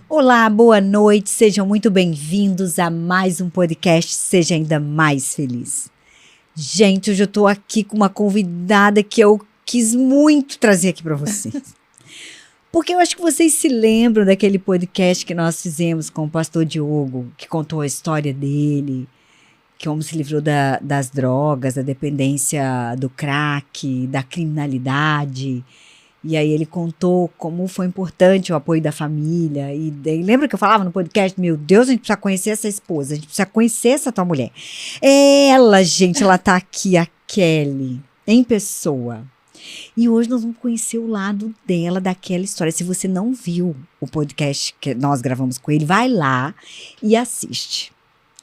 Olá, boa noite, sejam muito bem-vindos a mais um podcast Seja Ainda Mais Feliz. Gente, hoje eu tô aqui com uma convidada que eu quis muito trazer aqui para vocês. Porque eu acho que vocês se lembram daquele podcast que nós fizemos com o pastor Diogo, que contou a história dele, que como se livrou das drogas, da dependência do crack, da criminalidade. E aí ele contou como foi importante o apoio da família. E daí, lembra que eu falava no podcast? Meu Deus, a gente precisa conhecer essa esposa, a gente precisa conhecer essa tua mulher. Ela, gente, ela tá aqui, a Kelly, em pessoa. E hoje nós vamos conhecer o lado dela, daquela história. Se você não viu o podcast que nós gravamos com ele, vai lá e assiste.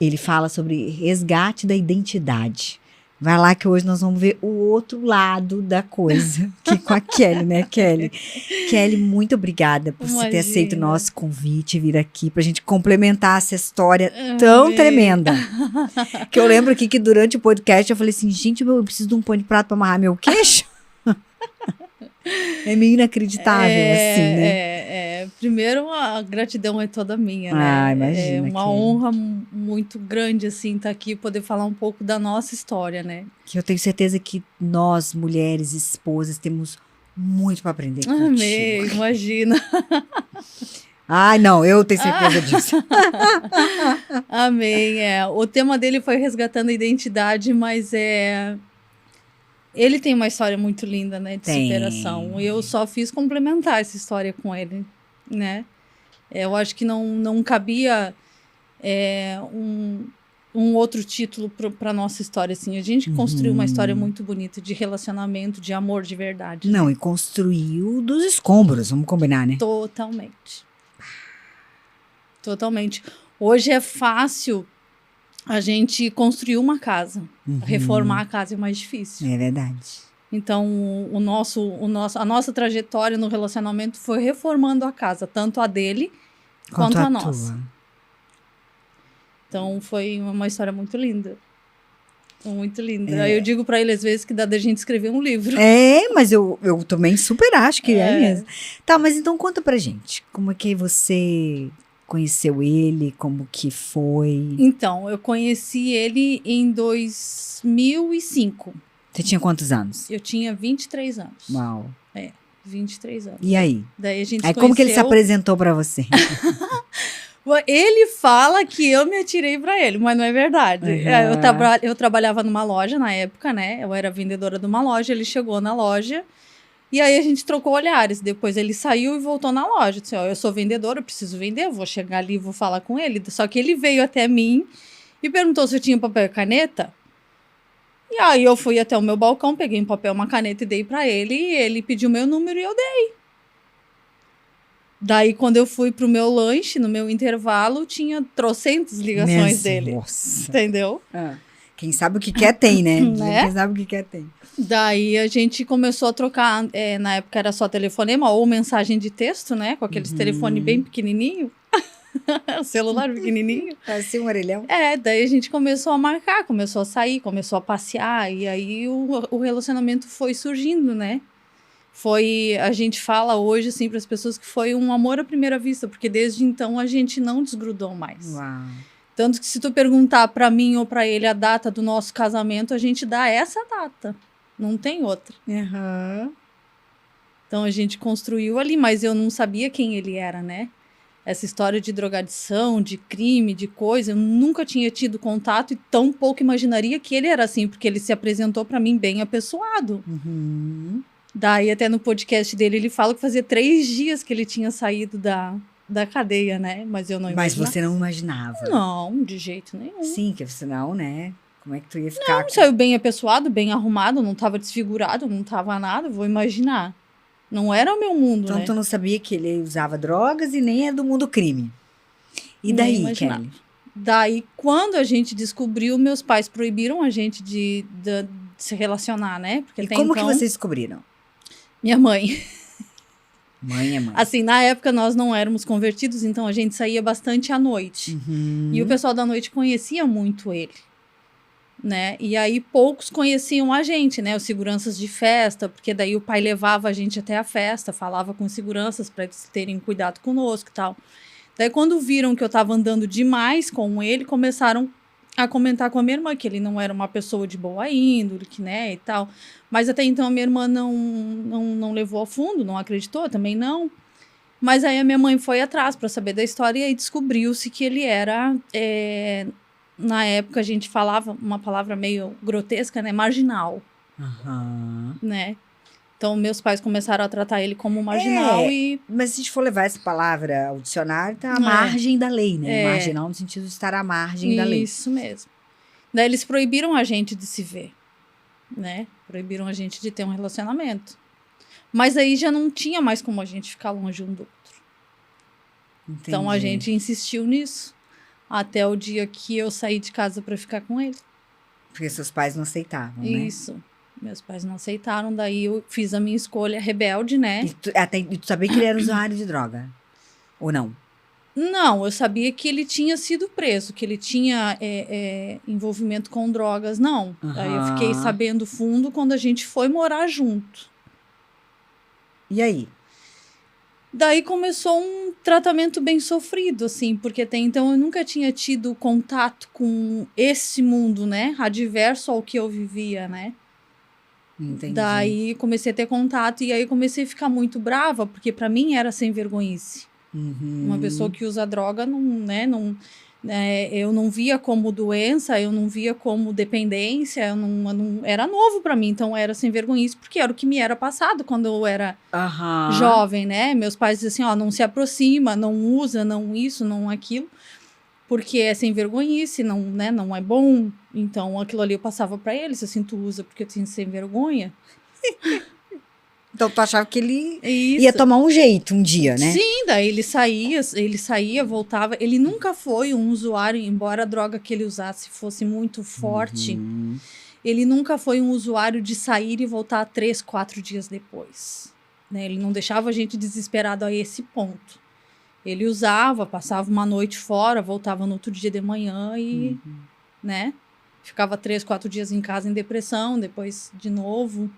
Ele fala sobre resgate da identidade. Vai lá que hoje nós vamos ver o outro lado da coisa, que com a Kelly, né, Kelly? Kelly, muito obrigada por você ter aceito o nosso convite e vir aqui pra gente complementar essa história tão tremenda. Que eu lembro aqui que durante o podcast eu falei assim, gente, eu preciso de um pano de prato pra amarrar meu queixo. É meio inacreditável, assim, né? Primeiro, a gratidão é toda minha, né? Imagina, é uma honra muito grande, assim, estar aqui e poder falar um pouco da nossa história, né? Que eu tenho certeza que nós, mulheres, esposas, temos muito para aprender contigo. Amém, imagina. Ai, não, eu tenho certeza disso. Amém, O tema dele foi resgatando a identidade, mas ele tem uma história muito linda, né, de superação. Eu só fiz complementar essa história com ele, né? Eu acho que não cabia um outro título para nossa história, assim. A gente construiu uma história muito bonita de relacionamento, de amor de verdade. Não, né? E construiu dos escombros, vamos combinar, né? Totalmente. Hoje é fácil a gente construir uma casa. Reformar a casa é mais difícil. É verdade. Então, a nossa trajetória no relacionamento foi reformando a casa, tanto a dele quanto a nossa. Tua. Então, foi uma história muito linda. Muito linda. Eu digo para ele, às vezes, que dá da gente escrever um livro. Mas eu também super acho que é mesmo. Tá, mas então conta pra gente. Como é que você conheceu ele? Como que foi? Então, eu conheci ele em 2005. Você tinha quantos anos? Eu tinha 23 anos. Uau. 23 anos. E aí? Daí a gente conheceu... como que ele se apresentou pra você? Ele fala que eu me atirei pra ele, mas não é verdade. Eu trabalhava numa loja na época, né? Eu era vendedora de uma loja, ele chegou na loja e aí a gente trocou olhares. Depois ele saiu e voltou na loja. Disse, eu sou vendedora, eu preciso vender, eu vou chegar ali e vou falar com ele. Só que ele veio até mim e perguntou se eu tinha papel e caneta. E aí eu fui até o meu balcão, peguei um papel, uma caneta e dei pra ele. E ele pediu meu número e eu dei. Daí, quando eu fui pro meu lanche, no meu intervalo, tinha trocentas ligações dele. Nossa. Entendeu? Quem sabe o que quer tem, né? Quem sabe o que quer tem. Daí, a gente começou a trocar, na época era só telefonema ou mensagem de texto, né? Com aqueles telefone bem pequenininho. Celular pequenininho. Parecia um orelhão. Daí a gente começou a marcar, começou a sair, começou a passear. E aí, o relacionamento foi surgindo, né? A gente fala hoje, assim, para as pessoas que foi um amor à primeira vista, porque desde então a gente não desgrudou mais. Uau. Tanto que se tu perguntar para mim ou para ele a data do nosso casamento, a gente dá essa data, não tem outra. Então a gente construiu ali, mas eu não sabia quem ele era, né? Essa história de drogadição, de crime, de coisa, eu nunca tinha tido contato e tão pouco imaginaria que ele era assim, porque ele se apresentou para mim bem apessoado. Daí, até no podcast dele, ele fala que fazia 3 dias que ele tinha saído da cadeia, né? Mas eu não imaginava. Mas você não imaginava? Não, de jeito nenhum. Sim, que você não, né? Como é que tu ia ficar? Não, saiu bem apessoado, bem arrumado, não tava desfigurado, não tava nada, vou imaginar. Não era o meu mundo, então, né? tu não sabia que ele usava drogas e nem é do mundo crime. E daí, Kelly? Daí, quando a gente descobriu, meus pais proibiram a gente de se relacionar, né? Porque como que vocês descobriram? Minha mãe. Mãe é mãe. Assim, na época nós não éramos convertidos, então a gente saía bastante à noite. E o pessoal da noite conhecia muito ele, né? E aí poucos conheciam a gente, né? Os seguranças de festa, porque daí o pai levava a gente até a festa, falava com os seguranças para eles terem cuidado conosco e tal. Daí, quando viram que eu tava andando demais com ele, começaram a comentar com a minha irmã que ele não era uma pessoa de boa índole, que, né, e tal. Mas até então a minha irmã não levou a fundo, não acreditou, também não. Mas aí a minha mãe foi atrás para saber da história e aí descobriu-se que ele era, na época a gente falava uma palavra meio grotesca, né, marginal, né? Então meus pais começaram a tratar ele como marginal Mas se a gente for levar essa palavra ao dicionário, tá à margem da lei, né? Marginal no sentido de estar à margem da lei. Isso mesmo. Daí eles proibiram a gente de se ver, né? Proibiram a gente de ter um relacionamento. Mas aí já não tinha mais como a gente ficar longe um do outro. Entendi. Então a gente insistiu nisso até o dia que eu saí de casa para ficar com ele. Porque seus pais não aceitavam, né? Isso. Meus pais não aceitaram, daí eu fiz a minha escolha rebelde, né? E tu sabia que ele era usuário de droga? Ou não? Não, eu sabia que ele tinha sido preso, que ele tinha envolvimento com drogas, não. Aí eu fiquei sabendo fundo quando a gente foi morar junto. E aí? Daí começou um tratamento bem sofrido, assim, porque até então eu nunca tinha tido contato com esse mundo, né? Adverso ao que eu vivia, né? Entendi. Daí comecei a ter contato e aí comecei a ficar muito brava, porque pra mim era sem vergonhice. Uma pessoa que usa droga, eu não via como doença, eu não via como dependência, era novo pra mim, então era sem vergonhice, porque era o que me era passado quando eu era jovem, né? Meus pais diziam assim, ó, não se aproxima, não usa, não isso, não aquilo, porque é sem vergonhice, não é bom. Então aquilo ali eu passava pra eles, assim, tu usa porque eu tenho sem vergonha. Então tu achava que ele ia tomar um jeito um dia, né? Sim, daí ele saía, voltava. Ele nunca foi um usuário, embora a droga que ele usasse fosse muito forte, ele nunca foi um usuário de sair e voltar 3, 4 dias depois, né? Ele não deixava a gente desesperado a esse ponto. Ele usava, passava uma noite fora, voltava no outro dia de manhã e, né? Ficava 3, 4 dias em casa em depressão, depois de novo.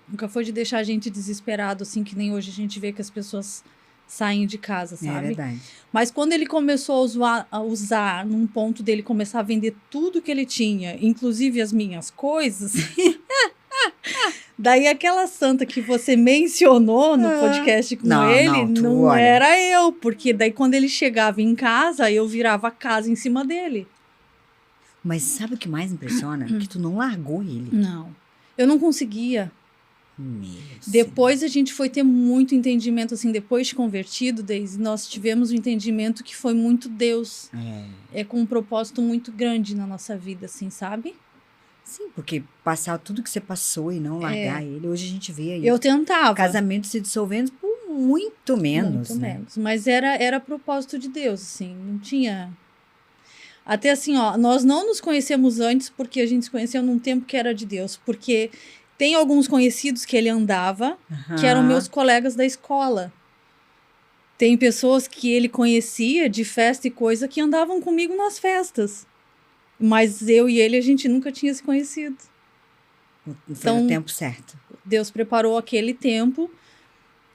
Nunca foi de deixar a gente desesperado, assim, que nem hoje a gente vê que as pessoas saem de casa, sabe? É verdade. Mas quando ele começou a usar num ponto dele começar a vender tudo que ele tinha, inclusive as minhas coisas, daí aquela santa que você mencionou no podcast com ele, não era eu, porque daí quando ele chegava em casa, eu virava a casa em cima dele. Mas sabe o que mais impressiona? Que tu não largou ele. Não, eu não conseguia. Depois a gente foi ter muito entendimento, assim, depois de convertido, Deise, nós tivemos um entendimento que foi muito Deus. É com um propósito muito grande na nossa vida, assim, sabe? Sim, porque passar tudo que você passou e não largar ele, hoje a gente vê aí. Eu tentava. Casamento se dissolvendo por muito menos, muito né? menos. Mas era propósito de Deus, assim, não tinha... Até assim, ó, nós não nos conhecemos antes porque a gente se conheceu num tempo que era de Deus, porque... Tem alguns conhecidos que ele andava, que eram meus colegas da escola. Tem pessoas que ele conhecia de festa e coisa que andavam comigo nas festas. Mas eu e ele, a gente nunca tinha se conhecido. Foi no tempo certo. Deus preparou aquele tempo.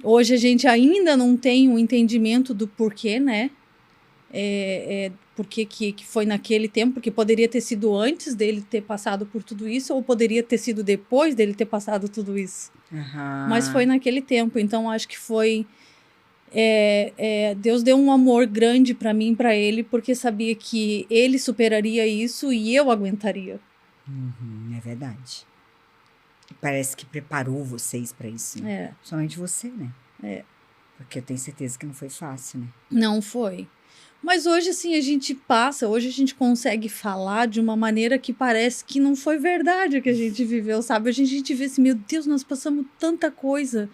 Hoje a gente ainda não tem um entendimento do porquê, né? Porque que foi naquele tempo, porque poderia ter sido antes dele ter passado por tudo isso, ou poderia ter sido depois dele ter passado tudo isso. Mas foi naquele tempo, então acho que foi... Deus deu um amor grande para mim e para ele, porque sabia que ele superaria isso e eu aguentaria. É verdade. Parece que preparou vocês para isso. Né? Somente você, né? Porque eu tenho certeza que não foi fácil, né? Não foi. Mas hoje, assim, hoje a gente consegue falar de uma maneira que parece que não foi verdade o que a gente viveu, sabe? Hoje a gente vê assim, meu Deus, nós passamos tanta coisa.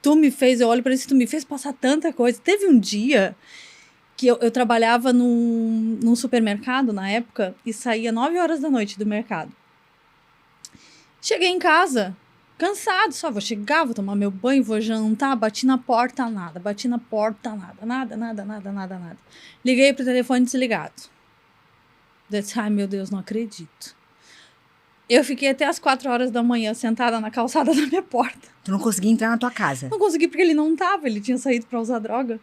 Eu olho para isso, tu me fez passar tanta coisa. Teve um dia que eu trabalhava num supermercado na época e saía 9 horas da noite do mercado. Cheguei em casa, cansado, só vou chegar, vou tomar meu banho, vou jantar, bati na porta, nada. Nada. Liguei pro telefone desligado. Ai, meu Deus, não acredito. Eu fiquei até as 4 horas da manhã sentada na calçada da minha porta. Tu não conseguia entrar na tua casa? Não consegui porque ele não tava, ele tinha saído pra usar droga.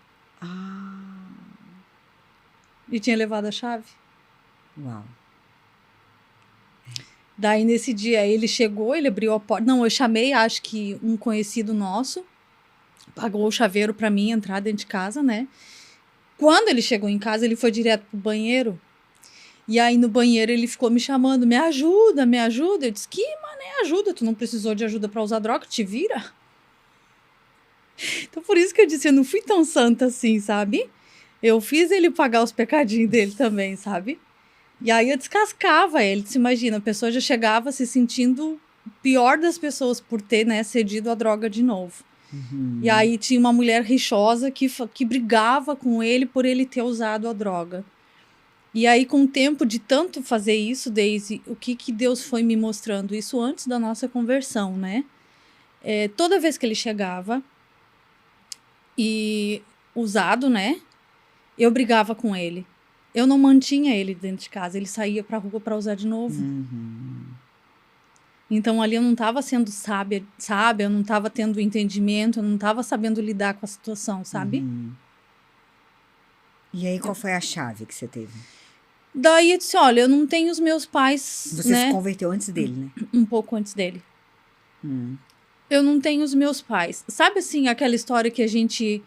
E tinha levado a chave. Uau. Daí, nesse dia, ele chegou, ele abriu a porta. Não, eu chamei, acho que um conhecido nosso, pagou o chaveiro pra mim entrar dentro de casa, né? Quando ele chegou em casa, ele foi direto pro banheiro. E aí, no banheiro, ele ficou me chamando, me ajuda, me ajuda. Eu disse, que mané ajuda? Tu não precisou de ajuda pra usar droga? Te vira. Então, por isso que eu disse, eu não fui tão santa assim, sabe? Eu fiz ele pagar os pecadinhos dele também, sabe? E aí eu descascava ele. Você imagina, a pessoa já chegava se sentindo pior das pessoas por ter, né, cedido a droga de novo. E aí tinha uma mulher rixosa que brigava com ele por ele ter usado a droga. E aí, com o tempo de tanto fazer isso, Daisy, o que Deus foi me mostrando? Isso antes da nossa conversão, né? Toda vez que ele chegava e usado, né? Eu brigava com ele. Eu não mantinha ele dentro de casa. Ele saía pra rua pra usar de novo. Então, ali eu não estava sendo sábia, eu não estava tendo entendimento, eu não estava sabendo lidar com a situação, sabe? E aí, qual foi a chave que você teve? Daí eu disse, olha, eu não tenho os meus pais, Você se converteu antes dele, né? Um pouco antes dele. Eu não tenho os meus pais. Sabe, assim, aquela história que a gente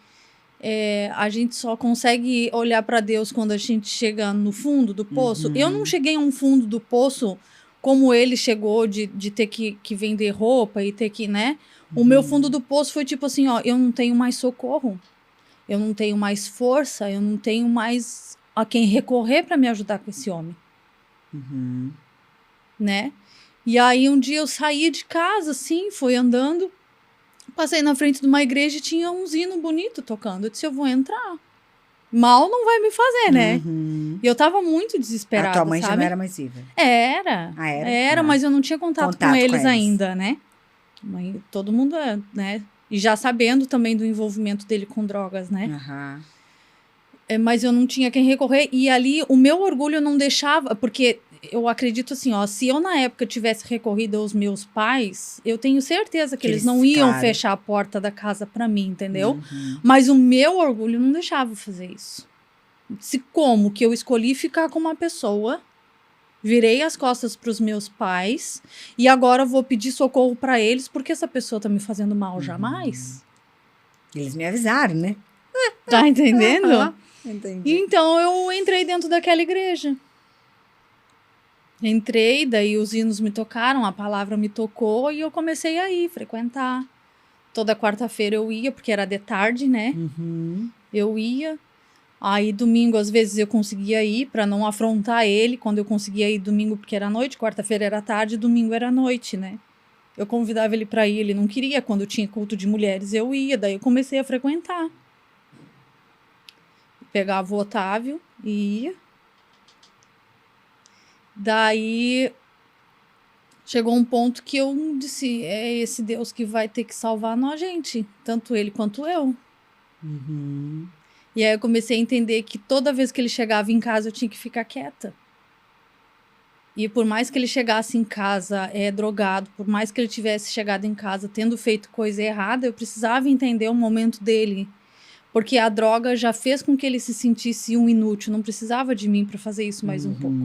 só consegue olhar para Deus quando a gente chega no fundo do poço? Eu não cheguei a um fundo do poço como ele chegou de ter que vender roupa e ter que, né? O meu fundo do poço foi tipo assim, ó, eu não tenho mais socorro. Eu não tenho mais força, eu não tenho mais a quem recorrer para me ajudar com esse homem. Né? E aí um dia eu saí de casa, assim, fui andando, passei na frente de uma igreja e tinha um hino bonito tocando. Eu disse, eu vou entrar. Mal não vai me fazer, né? E eu tava muito desesperada, a tua mãe sabe? já não era mais viva? Era. Ah, era? Era, mas eu não tinha contato com eles eles ainda, né? Todo mundo, né? E já sabendo também do envolvimento dele com drogas, né? Mas eu não tinha quem recorrer. E ali, o meu orgulho não deixava... Porque eu acredito assim, ó... Se eu, na época, tivesse recorrido aos meus pais... Eu tenho certeza que eles não iam fechar a porta da casa pra mim, entendeu? Mas o meu orgulho não deixava fazer isso. Se como que eu escolhi ficar com uma pessoa... Virei as costas pros meus pais... E agora vou pedir socorro pra eles... Porque essa pessoa tá me fazendo mal jamais. Eles me avisaram, né? Tá entendendo? Entendi. Então, eu entrei dentro daquela igreja. Entrei, daí os hinos me tocaram, a palavra me tocou e eu comecei a ir, frequentar. Toda quarta-feira eu ia, porque era de tarde, né? Eu ia. Aí, domingo, às vezes, eu conseguia ir para não afrontar ele. Quando eu conseguia ir domingo, porque era noite, quarta-feira era tarde, domingo era noite, né? Eu convidava ele para ir, ele não queria. Quando tinha culto de mulheres, eu ia. Daí eu comecei a frequentar. Pegava o Otávio e ia. Daí chegou um ponto que eu disse, é esse Deus que vai ter que salvar nós, gente. Tanto ele quanto eu. E aí eu comecei a entender que toda vez que ele chegava em casa, eu tinha que ficar quieta. E por mais que ele chegasse em casa drogado, por mais que ele tivesse chegado em casa tendo feito coisa errada, eu precisava entender o momento dele. Porque a droga já fez com que ele se sentisse um inútil. Não precisava de mim para fazer isso mais um pouco.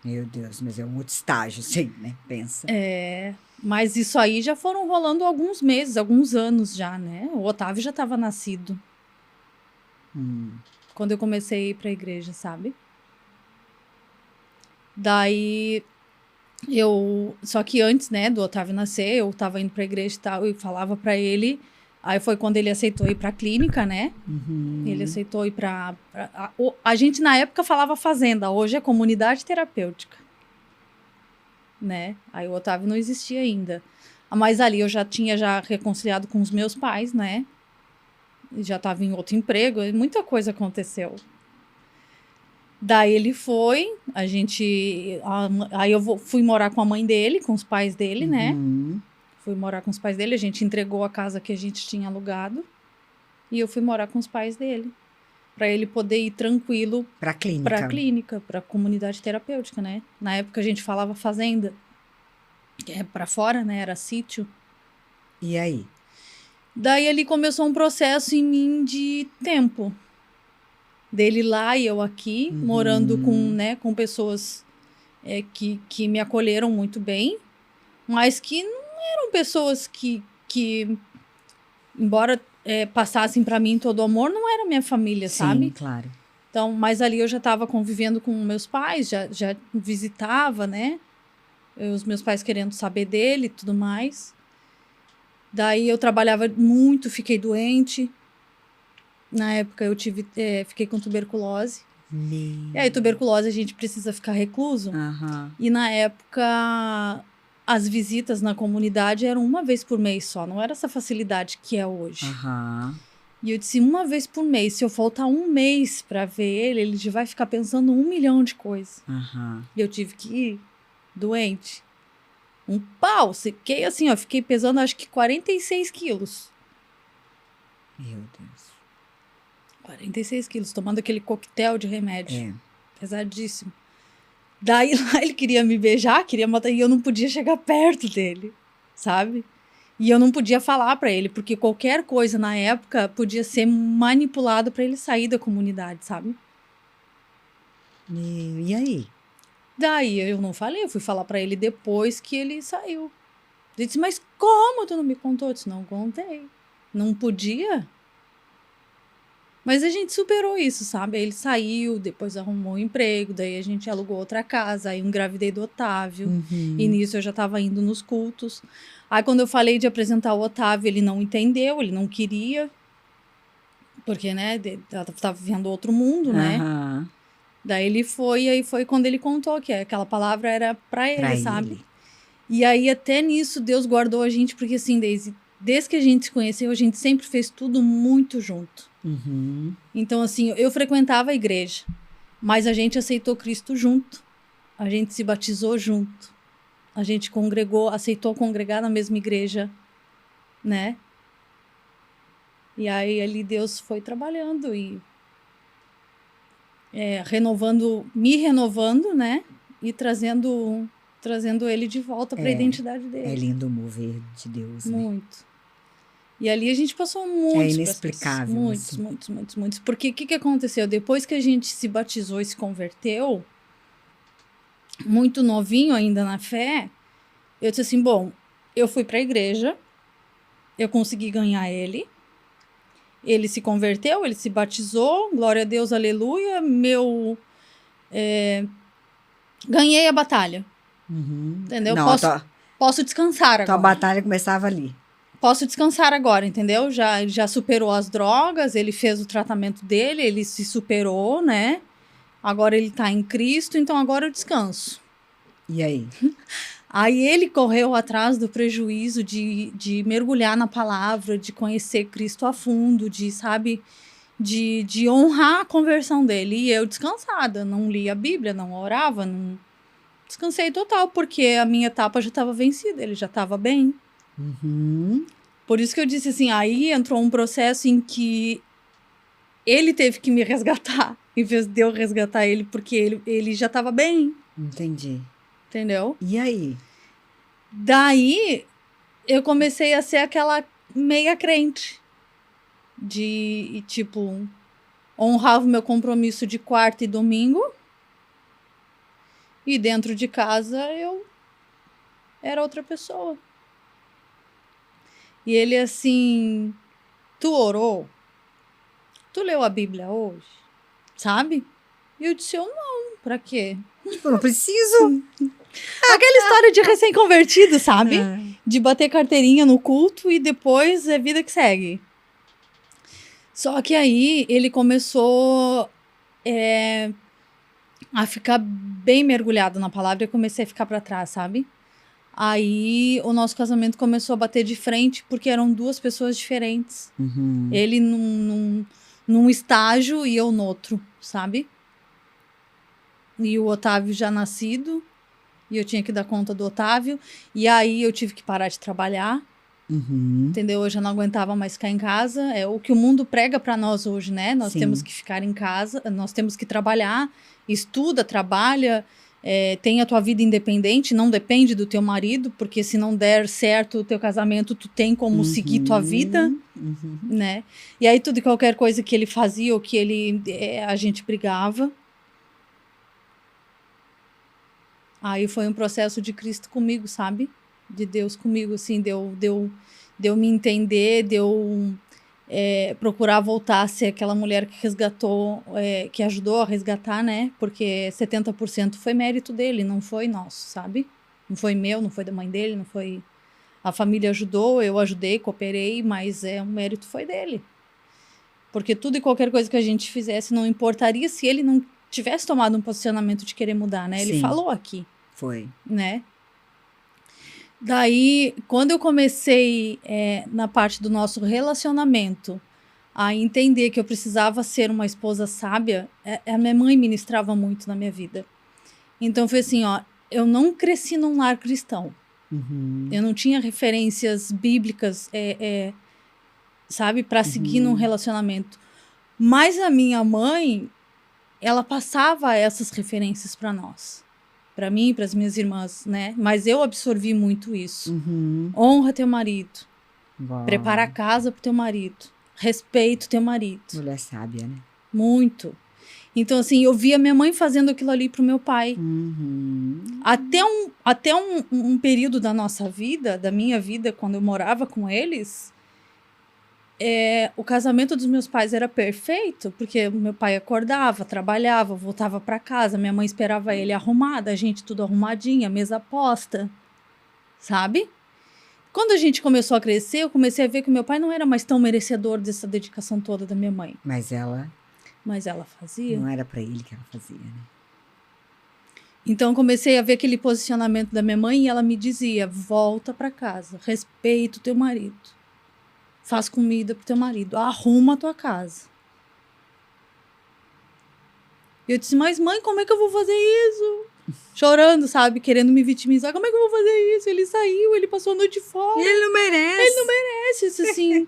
Meu Deus, mas é um outro estágio, sim, né? Pensa. Mas isso aí já foram rolando alguns meses, alguns anos já, né? O Otávio já estava nascido. Quando eu comecei a ir para a igreja, sabe? Daí, só que antes, né, do Otávio nascer, eu estava indo para a igreja e tal, e falava para ele... Aí foi quando ele aceitou ir para a clínica, né? Ele aceitou ir para... A gente, na época, falava fazenda. Hoje é comunidade terapêutica. Né? Aí o Otávio não existia ainda. Mas ali eu já tinha reconciliado com os meus pais, né? Já estava em outro emprego. Muita coisa aconteceu. Daí ele foi. Aí eu fui morar com a mãe dele, com os pais dele, né? Fui morar com os pais dele, a gente entregou a casa que a gente tinha alugado e eu fui morar com os pais dele, para ele poder ir tranquilo para a clínica, para a comunidade terapêutica, né? Na época a gente falava fazenda, que é para fora, né? Era sítio. E aí? Daí ali começou um processo em mim de tempo, Dele lá e eu aqui, morando com pessoas que me acolheram muito bem, mas que não eram pessoas que embora passassem para mim todo o amor, não era minha família, sabe? Sim, claro. Então, mas ali eu já estava convivendo com meus pais, já visitava, né? Os meus pais querendo saber dele e tudo mais. Daí eu trabalhava muito, fiquei doente. Na época eu fiquei com tuberculose. E aí, tuberculose, a gente precisa ficar recluso. E na época, as visitas na comunidade eram uma vez por mês só. Não era essa facilidade que é hoje. E eu disse, uma vez por mês. Se eu faltar um mês para ver ele já vai ficar pensando 1 milhão de coisas. E eu tive que ir doente. Um pau. Fiquei assim, ó. Fiquei pesando, acho que 46 quilos. Meu Deus. 46 quilos, tomando aquele coquetel de remédio. Pesadíssimo. Daí lá ele queria me beijar, queria matar, e eu não podia chegar perto dele, sabe? E eu não podia falar pra ele, porque qualquer coisa na época podia ser manipulado pra ele sair da comunidade, sabe? E aí? Daí eu não falei, eu fui falar pra ele depois que ele saiu. Ele disse, mas como tu não me contou? Eu disse, não contei. Não podia? Mas a gente superou isso, sabe? Aí ele saiu, depois arrumou um emprego, daí a gente alugou outra casa, aí eu engravidei do Otávio. E nisso eu já estava indo nos cultos. Aí quando eu falei de apresentar o Otávio, ele não entendeu, ele não queria. Porque, né, ela estava vivendo outro mundo, né? Daí ele foi, e aí foi quando ele contou que aquela palavra era para ele, sabe? E aí até nisso Deus guardou a gente, porque assim, desde que a gente se conheceu, a gente sempre fez tudo muito junto. Então, assim, eu frequentava a igreja, mas a gente aceitou Cristo junto. A gente se batizou junto. A gente aceitou congregar na mesma igreja, né? E aí, ali Deus foi trabalhando e me renovando, né? E trazendo ele de volta para a identidade dele. É lindo o mover de Deus, né? Muito. E ali a gente passou muitos inexplicável. Muitos. Porque o que aconteceu? Depois que a gente se batizou e se converteu, muito novinho ainda na fé, eu disse assim, bom, eu fui para a igreja, eu consegui ganhar ele se converteu, ele se batizou, glória a Deus, aleluia, ganhei a batalha. Entendeu? Não, posso descansar agora. Tua batalha começava ali. Posso descansar agora, entendeu? Já superou as drogas, ele fez o tratamento dele, ele se superou, né? Agora ele tá em Cristo, então agora eu descanso. E aí? Aí ele correu atrás do prejuízo de mergulhar na palavra, de conhecer Cristo a fundo, de honrar a conversão dele. E eu descansada, não lia a Bíblia, não orava, não... Descansei total, porque a minha etapa já estava vencida, ele já estava bem. Por isso que eu disse assim, aí entrou um processo em que ele teve que me resgatar, em vez de eu resgatar ele, porque ele já estava bem. Entendi. Entendeu? E aí? Daí, eu comecei a ser aquela meia crente. Honrava o meu compromisso de quarta e domingo. E dentro de casa, eu era outra pessoa. E ele assim, tu orou? Tu leu a Bíblia hoje? Sabe? E eu disse, eu não, pra quê? Eu não preciso. Aquela história de recém-convertido, sabe? De bater carteirinha no culto e depois é vida que segue. Só que aí ele começou a ficar bem mergulhado na palavra e eu comecei a ficar pra trás, sabe? Aí o nosso casamento começou a bater de frente porque eram duas pessoas diferentes. Ele num estágio e eu no outro, sabe? E o Otávio já nascido, e eu tinha que dar conta do Otávio, e aí eu tive que parar de trabalhar, entendeu? Eu já não aguentava mais ficar em casa, é o que o mundo prega para nós hoje, né? Nós temos que ficar em casa, nós temos que trabalhar, estuda, trabalha, Tem a tua vida independente, não depende do teu marido, porque se não der certo o teu casamento, tu tem como seguir tua vida, né? E aí tudo e qualquer coisa que ele fazia ou que a gente brigava. Aí foi um processo de Cristo comigo, sabe? De Deus comigo, assim, de eu me entender, de eu procurar voltar a ser aquela mulher que resgatou, que ajudou a resgatar, né? Porque 70% foi mérito dele, não foi nosso, sabe? Não foi meu, não foi da mãe dele, não foi... A família ajudou, eu ajudei, cooperei, mas o mérito foi dele. Porque tudo e qualquer coisa que a gente fizesse não importaria se ele não tivesse tomado um posicionamento de querer mudar, né? Ele Sim. falou aqui. Foi. Né? Daí, quando eu comecei na parte do nosso relacionamento a entender que eu precisava ser uma esposa sábia, a minha mãe ministrava muito na minha vida. Então foi assim, ó, eu não cresci num lar cristão. Eu não tinha referências bíblicas, sabe, para seguir num relacionamento. Mas a minha mãe, ela passava essas referências para nós. Para mim e para as minhas irmãs, né? Mas eu absorvi muito isso. Honra teu marido. Uau. Prepara a casa pro teu marido. Respeita o teu marido. Mulher sábia, né? Muito. Então, assim, eu via minha mãe fazendo aquilo ali pro meu pai. Até um período da nossa vida, da minha vida, quando eu morava com eles, o casamento dos meus pais era perfeito, porque meu pai acordava, trabalhava, voltava para casa, minha mãe esperava ele arrumada, a gente tudo arrumadinha, mesa posta, sabe? Quando a gente começou a crescer, eu comecei a ver que meu pai não era mais tão merecedor dessa dedicação toda da minha mãe. Mas ela fazia. Não era para ele que ela fazia, né? Então eu comecei a ver aquele posicionamento da minha mãe e ela me dizia, volta para casa, respeita o teu marido. Faz comida pro teu marido, arruma a tua casa. Eu disse, mas mãe, como é que eu vou fazer isso? Chorando, sabe? Querendo me vitimizar. Como é que eu vou fazer isso? Ele saiu, ele passou a noite fora. Ele não merece. Ele não merece. Isso assim.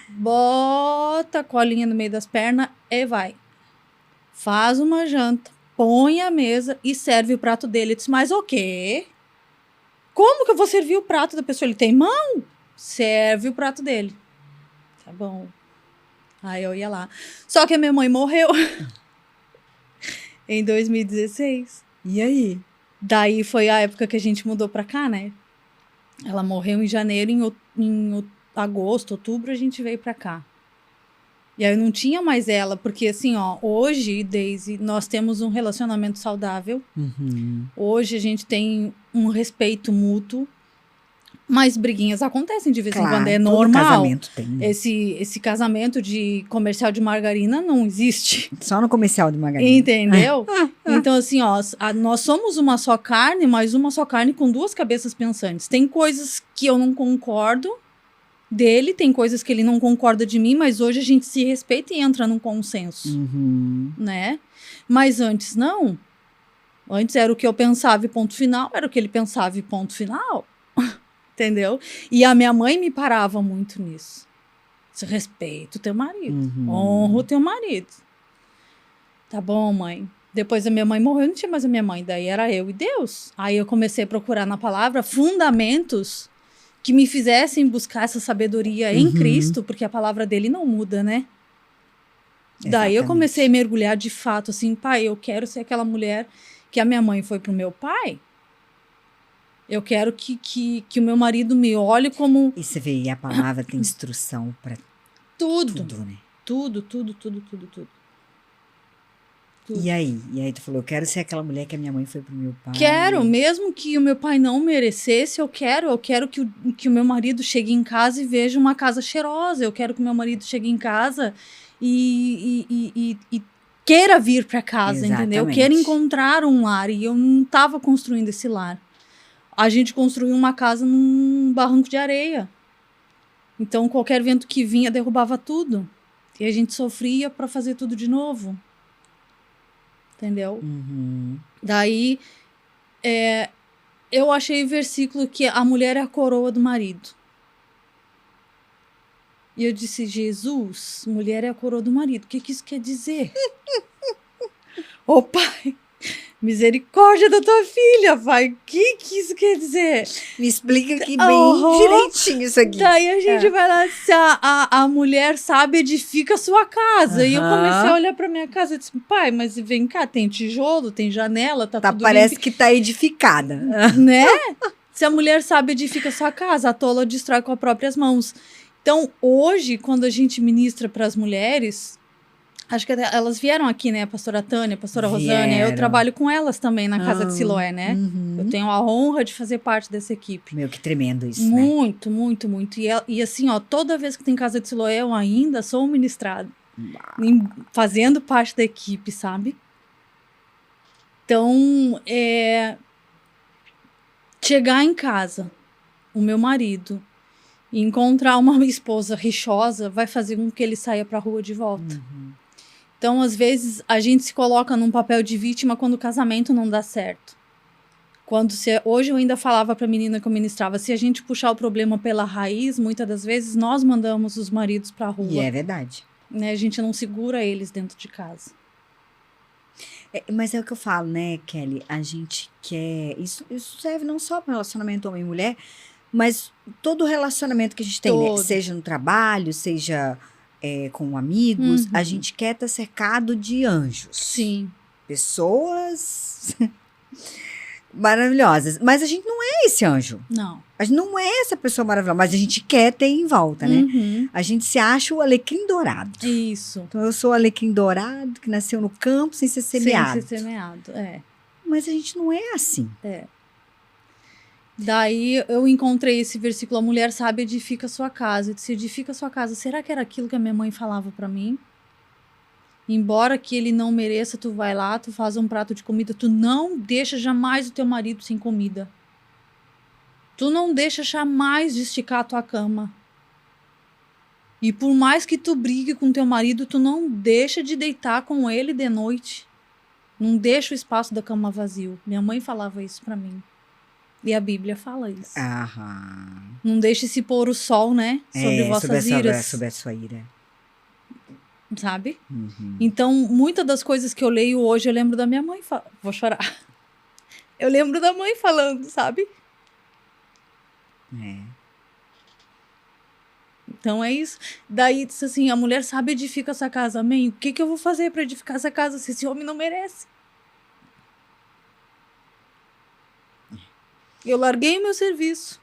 Bota a colinha no meio das pernas e vai. Faz uma janta, põe a mesa e serve o prato dele. Eu disse, mas o quê? Como que eu vou servir o prato da pessoa? Ele tem mão? Serve o prato dele. Tá bom. Aí eu ia lá. Só que a minha mãe morreu em 2016. E aí? Daí foi a época que a gente mudou pra cá, né? Ela morreu em janeiro, em agosto, outubro, a gente veio pra cá. E aí eu não tinha mais ela, porque assim, ó, hoje, Daisy, nós temos um relacionamento saudável. Hoje a gente tem um respeito mútuo. Mas briguinhas acontecem de vez em quando, é normal. Casamento tem, né? Esse casamento de comercial de margarina não existe. Só no comercial de margarina. Entendeu? Então, assim, ó, nós somos uma só carne, mas uma só carne com duas cabeças pensantes. Tem coisas que eu não concordo dele, tem coisas que ele não concorda de mim, mas hoje a gente se respeita e entra num consenso, né? Mas antes não. Antes era o que eu pensava e ponto final, era o que ele pensava e ponto final. Entendeu? E a minha mãe me parava muito nisso. Respeita o teu marido. Honra o teu marido. Tá bom, mãe. Depois a minha mãe morreu, não tinha mais a minha mãe. Daí era eu e Deus. Aí eu comecei a procurar na palavra fundamentos que me fizessem buscar essa sabedoria em Cristo, porque a palavra dele não muda, né? Exatamente. Daí eu comecei a mergulhar de fato, assim, pai, eu quero ser aquela mulher que a minha mãe foi pro meu pai. Eu quero que o meu marido me olhe como... E você vê, a palavra tem instrução para tudo, né? Tudo. E aí tu falou, eu quero ser aquela mulher que a minha mãe foi pro meu pai. Quero, mesmo que o meu pai não merecesse, eu quero que o meu marido chegue em casa e veja uma casa cheirosa. Eu quero que o meu marido chegue em casa e queira vir para casa, Exatamente. Entendeu? Queira encontrar um lar. E eu não estava construindo esse lar. A gente construiu uma casa num barranco de areia. Então, qualquer vento que vinha derrubava tudo. E a gente sofria para fazer tudo de novo. Entendeu? Daí, eu achei o versículo que a mulher é a coroa do marido. E eu disse, Jesus, mulher é a coroa do marido. O que isso quer dizer? Ô pai, Misericórdia da tua filha, pai. O que isso quer dizer? Me explica aqui bem direitinho isso aqui. Daí a gente vai lá, se a mulher sabe, edifica a sua casa. E eu comecei a olhar pra minha casa e disse, pai, mas vem cá, tem tijolo, tem janela, tá tudo parece que tá edificada. Né? Se a mulher sabe, edifica a sua casa, a tola destrói com as próprias mãos. Então, hoje, quando a gente ministra para as mulheres, acho que elas vieram aqui, né? A pastora Tânia, a pastora Rosânia. Eu trabalho com elas também na Casa de Siloé, né? Eu tenho a honra de fazer parte dessa equipe. Meu, que tremendo isso, muito, né? Muito, muito. E assim, ó, toda vez que tem Casa de Siloé, eu ainda sou ministrada. Fazendo parte da equipe, sabe? Então, chegar em casa, o meu marido, e encontrar uma esposa rixosa vai fazer com que ele saia pra rua de volta. Então, às vezes, a gente se coloca num papel de vítima quando o casamento não dá certo. Hoje eu ainda falava pra menina que eu ministrava, se a gente puxar o problema pela raiz, muitas das vezes nós mandamos os maridos pra rua. E é verdade. Né? A gente não segura eles dentro de casa. Mas é o que eu falo, né, Kelly? A gente quer... Isso serve não só para relacionamento homem e mulher, mas todo relacionamento que a gente tem, né? Seja no trabalho, seja com amigos, a gente quer estar cercado de anjos. Sim. Pessoas maravilhosas. Mas a gente não é esse anjo. Não. A gente não é essa pessoa maravilhosa, mas a gente quer ter em volta, né? A gente se acha o alecrim dourado. Isso. Então, eu sou o alecrim dourado que nasceu no campo sem ser semeado. Sem ser semeado, Mas a gente não é assim. Daí eu encontrei esse versículo, a mulher sabe edifica a sua casa. Eu disse, edifica a sua casa. Será que era aquilo que a minha mãe falava pra mim? Embora que ele não mereça, tu vai lá, tu faz um prato de comida, tu não deixa jamais o teu marido sem comida. Tu não deixa jamais de esticar a tua cama. E por mais que tu brigue com teu marido, tu não deixa de deitar com ele de noite. Não deixa o espaço da cama vazio. Minha mãe falava isso pra mim. E a Bíblia fala isso. Não deixe se pôr o sol, né? Sobre vossas iras. Sobre a sua ira. Sabe? Então, muitas das coisas que eu leio hoje, eu lembro da minha mãe falando. Vou chorar. Eu lembro da mãe falando, sabe? Então é isso. Daí disse assim, a mulher sabe edifica essa casa, amém? O que eu vou fazer para edificar essa casa se esse homem não merece? Eu larguei o meu serviço.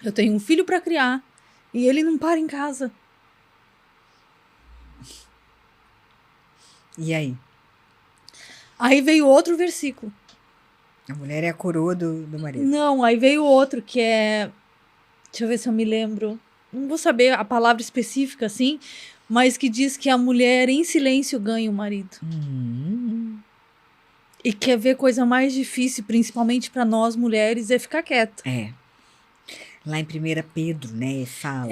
Eu tenho um filho para criar e ele não para em casa. E aí? Aí veio outro versículo. A mulher é a coroa do marido. Não, aí veio outro que é... Deixa eu ver se eu me lembro. Não vou saber a palavra específica, assim, mas que diz que a mulher em silêncio ganha o marido. E quer ver coisa mais difícil, principalmente para nós mulheres, é ficar quieta. Lá em 1 Pedro, né, fala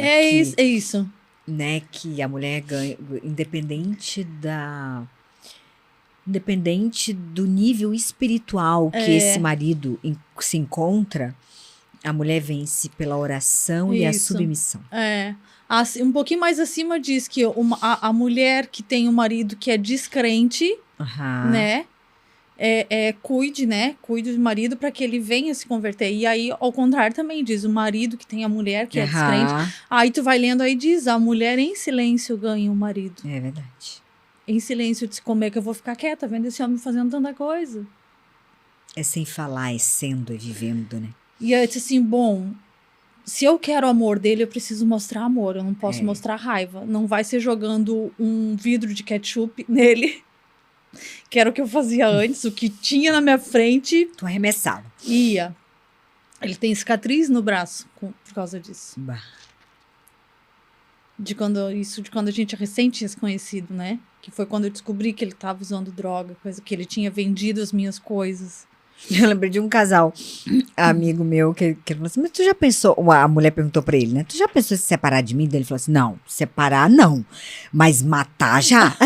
isso. Né, que a mulher ganha, independente do nível espiritual que esse marido se encontra, a mulher vence pela oração e a submissão. Assim, um pouquinho mais acima diz que a mulher que tem um marido que é descrente, né? Cuide do marido para que ele venha se converter. E aí, ao contrário, também diz o marido que tem a mulher que é descrente. Aí tu vai lendo, aí diz, a mulher em silêncio ganha o marido. É verdade. Em silêncio, disse, como é que eu vou ficar quieta vendo esse homem fazendo tanta coisa? É sem falar, é sendo, é vivendo, né? E aí eu disse assim, bom, se eu quero o amor dele, eu preciso mostrar amor, eu não posso mostrar raiva. Não vai ser jogando um vidro de ketchup nele, que era o que eu fazia antes, o que tinha na minha frente. Tu arremessava. Ia. Ele tem cicatriz no braço por causa disso. De quando a gente recém tinha se conhecido, né? Que foi quando eu descobri que ele estava usando droga, coisa que ele tinha vendido as minhas coisas. Eu lembrei de um casal, amigo meu, que ele falou assim, mas tu já pensou, a mulher perguntou pra ele, né, tu já pensou em se separar de mim? Daí ele falou assim, não, separar não, mas matar já.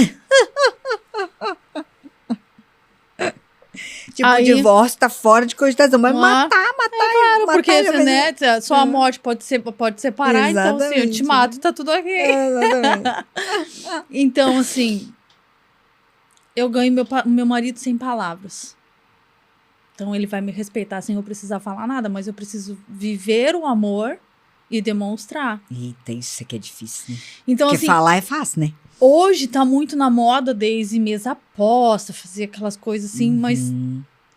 Tipo, o divórcio tá fora de cogitação, mas matar. Claro, porque né, só a morte pode separar, então assim, eu te mato, tá tudo aqui. Exatamente. Então, assim, eu ganho meu marido sem palavras. Então ele vai me respeitar sem eu precisar falar nada, mas eu preciso viver o amor e demonstrar. Eita, isso aqui é difícil, né? Então, Porque assim, falar é fácil, né? hoje tá muito na moda desde mesa aposta, fazer aquelas coisas assim, mas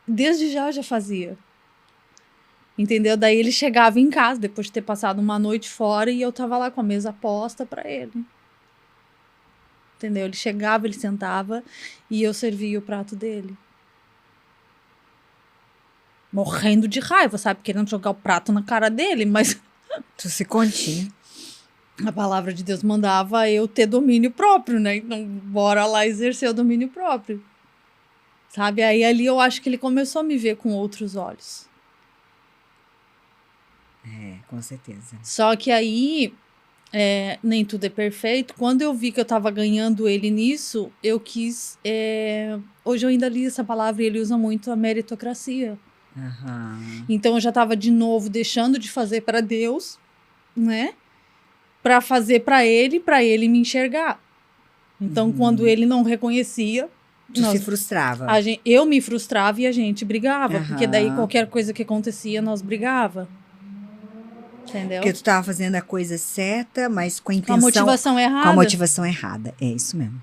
desde já eu já fazia. Entendeu? Daí ele chegava em casa, depois de ter passado uma noite fora, e eu tava lá com a mesa posta pra ele. Entendeu? Ele chegava, ele sentava, e eu servia o prato dele. Morrendo de raiva, sabe? Querendo jogar o prato na cara dele, mas Tu se continha. a palavra de Deus mandava eu ter domínio próprio, né? Então, bora lá exercer o domínio próprio. Sabe? Aí ali eu acho que ele começou a me ver com outros olhos. É, com certeza. Só que aí, nem tudo é perfeito. Quando eu vi que eu tava ganhando ele nisso, eu quis... Hoje eu ainda li essa palavra e ele usa muito a meritocracia. Aham. Então eu já tava de novo deixando de fazer para Deus, né? Para fazer para ele me enxergar. Então quando ele não reconhecia, Tu se frustrava. eu me frustrava e a gente brigava. Aham. Porque daí qualquer coisa que acontecia, nós brigava. Entendeu? Porque tu tava fazendo a coisa certa, mas com a Com a intenção... motivação errada. Com a motivação errada. É isso mesmo.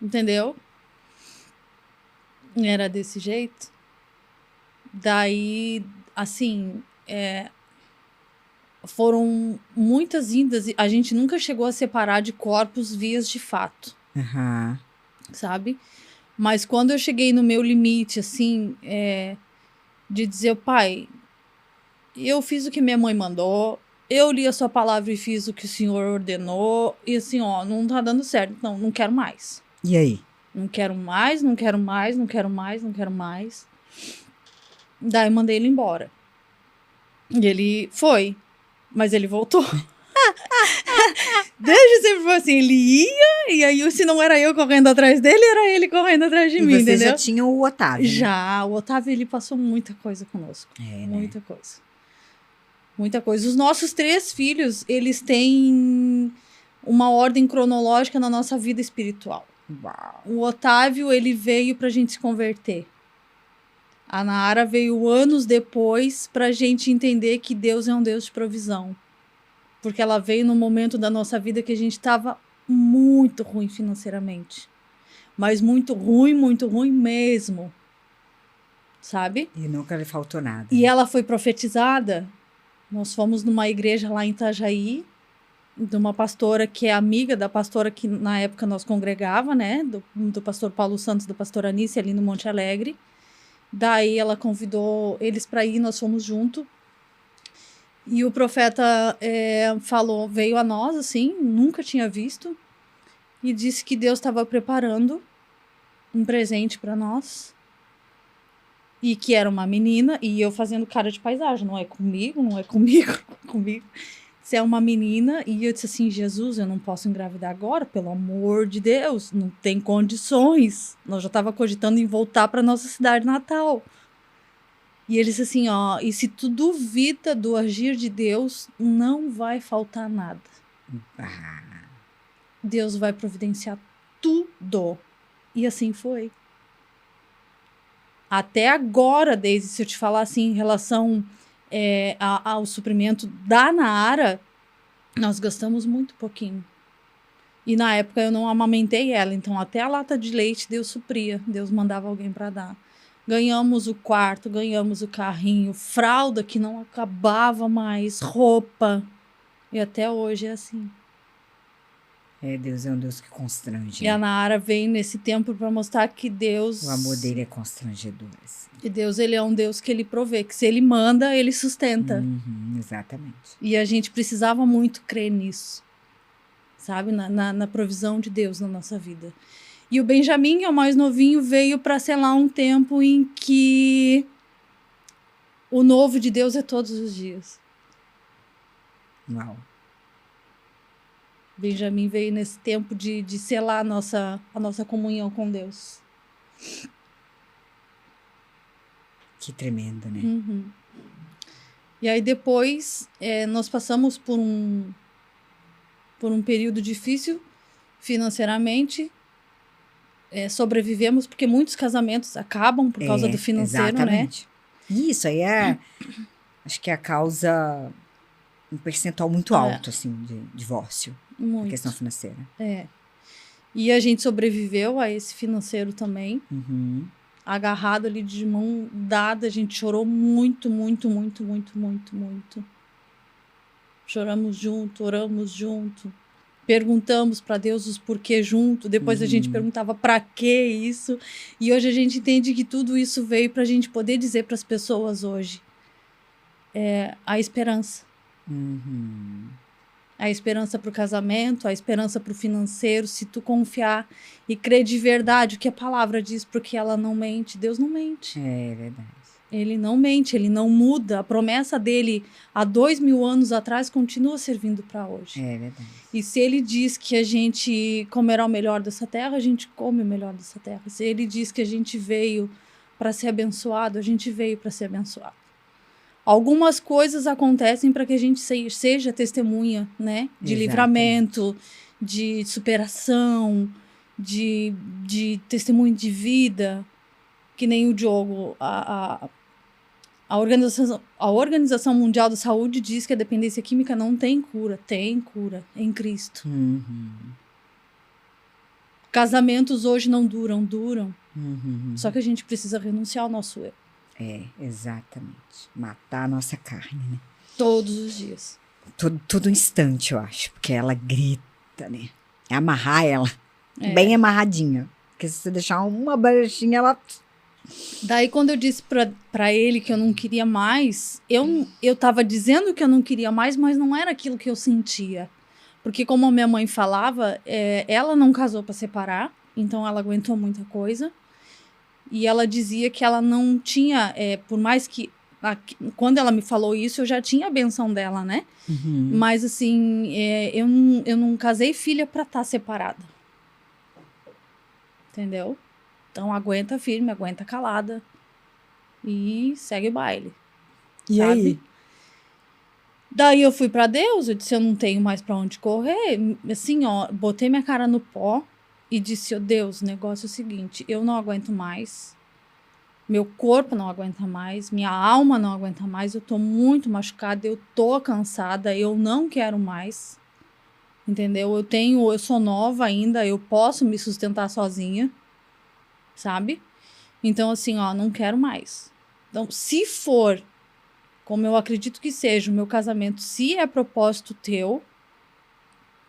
Entendeu? Era desse jeito. Daí, assim, foram muitas indas. A gente nunca chegou a separar de corpos vias de fato, Aham. sabe? Mas quando eu cheguei no meu limite, assim, de dizer, pai, eu fiz o que minha mãe mandou, eu li a sua palavra e fiz o que o senhor ordenou, e assim, ó, não tá dando certo, então não quero mais. E aí? Não quero mais, não quero mais, não quero mais, não quero mais. Daí mandei ele embora. E ele foi, mas ele voltou. Desde sempre foi assim, ele ia, e aí se não era eu correndo atrás dele, era ele correndo atrás de E mim, você entendeu? já tinha o Otávio, né? Já, o Otávio, ele passou muita coisa conosco. É, né? Muita coisa. Muita coisa. Os nossos 3 filhos, eles têm uma ordem cronológica na nossa vida espiritual. Uau. O Otávio, ele veio pra gente se converter. A Nara veio anos depois pra gente entender que Deus é um Deus de provisão. Porque ela veio num momento da nossa vida que a gente estava muito ruim financeiramente. Mas muito ruim mesmo. Sabe? E nunca lhe faltou nada. E ela foi profetizada. Nós fomos numa igreja lá em Itajaí, de uma pastora que é amiga da pastora que na época nós congregava, né? Do pastor Paulo Santos, da pastora Anice, ali no Monte Alegre. Daí ela convidou eles para ir, nós fomos junto. E o profeta falou, veio a nós, assim, nunca tinha visto, e disse que Deus estava preparando um presente para nós, e que era uma menina, e eu fazendo cara de paisagem, não é comigo, não é comigo, comigo. Se é uma menina, e eu disse assim, Jesus, eu não posso engravidar agora, pelo amor de Deus, não tem condições. Nós já estava cogitando em voltar para nossa cidade natal. E ele disse assim, ó, e se tu duvida do agir de Deus, não vai faltar nada. Ah. Deus vai providenciar tudo. E assim foi. Até agora, Daisy, se eu te falar assim, em relação ao suprimento da Nara, nós gastamos muito pouquinho. E na época eu não amamentei ela, então até a lata de leite Deus supria, Deus mandava alguém para dar. Ganhamos o quarto, ganhamos o carrinho, fralda que não acabava mais, roupa. E até hoje é assim. Deus é um Deus que constrange. E a Nara veio nesse tempo para mostrar que Deus... O amor dele é constrangedor. Assim. Que Deus, ele é um Deus que ele provê, que se ele manda, ele sustenta. Exatamente. E a gente precisava muito crer nisso, sabe? Na provisão de Deus na nossa vida. E o Benjamin, que é o mais novinho, veio para selar um tempo em que o novo de Deus é todos os dias. Uau. Benjamin veio nesse tempo de selar a nossa comunhão com Deus. Que tremendo, né? Uhum. E aí depois nós passamos por um período difícil financeiramente. Sobrevivemos porque muitos casamentos acabam por causa do financeiro, exatamente. né? E isso aí acho que é a causa, um percentual muito alto, assim, de divórcio, Muito. a questão financeira. E a gente sobreviveu a esse financeiro também. Uhum. Agarrado ali de mão dada, a gente chorou muito, muito, muito, muito, muito, muito. Choramos junto, oramos junto. Perguntamos para Deus os porquê junto. Depois a gente perguntava para que isso. E hoje a gente entende que tudo isso veio para a gente poder dizer para as pessoas hoje a esperança. A esperança para o casamento, a esperança para o financeiro, se tu confiar e crer de verdade o que a palavra diz, porque ela não mente. Deus não mente. É verdade. Ele não mente, ele não muda. A promessa dele há 2000 anos atrás continua servindo para hoje. É verdade. E se ele diz que a gente comerá o melhor dessa terra, a gente come o melhor dessa terra. Se ele diz que a gente veio para ser abençoado, a gente veio para ser abençoado. Algumas coisas acontecem para que a gente seja testemunha, né? De livramento, de superação, de testemunho de vida. Que nem o Diogo, a Organização Mundial da Saúde diz que a dependência química não tem cura. Tem cura em Cristo. Casamentos hoje não duram. Só que a gente precisa renunciar ao nosso eu. É, exatamente. Matar a nossa carne, né? Todos os dias. Todo instante, eu acho. Porque ela grita, né? É amarrar ela. Bem amarradinha. Porque se você deixar uma brechinha, ela... Daí, quando eu disse pra ele que eu não queria mais, eu tava dizendo que eu não queria mais, mas não era aquilo que eu sentia. Porque como a minha mãe falava, ela não casou pra separar, então ela aguentou muita coisa. E ela dizia que ela não tinha, por mais que... quando ela me falou isso, eu já tinha a benção dela, né? Mas, assim, eu não casei filha pra estar separada. Entendeu? Então, aguenta firme, aguenta calada. E segue o baile. E sabe? aí? Daí eu fui pra Deus, eu disse, eu não tenho mais pra onde correr. Assim, ó, botei minha cara no pó e disse, ó, Deus, o negócio é o seguinte, eu não aguento mais. Meu corpo não aguenta mais, minha alma não aguenta mais, eu tô muito machucada, eu tô cansada, eu não quero mais. Entendeu? Eu sou nova ainda, eu posso me sustentar sozinha. Sabe? Então, assim, ó, não quero mais. Então, se for, como eu acredito que seja o meu casamento, se é propósito teu,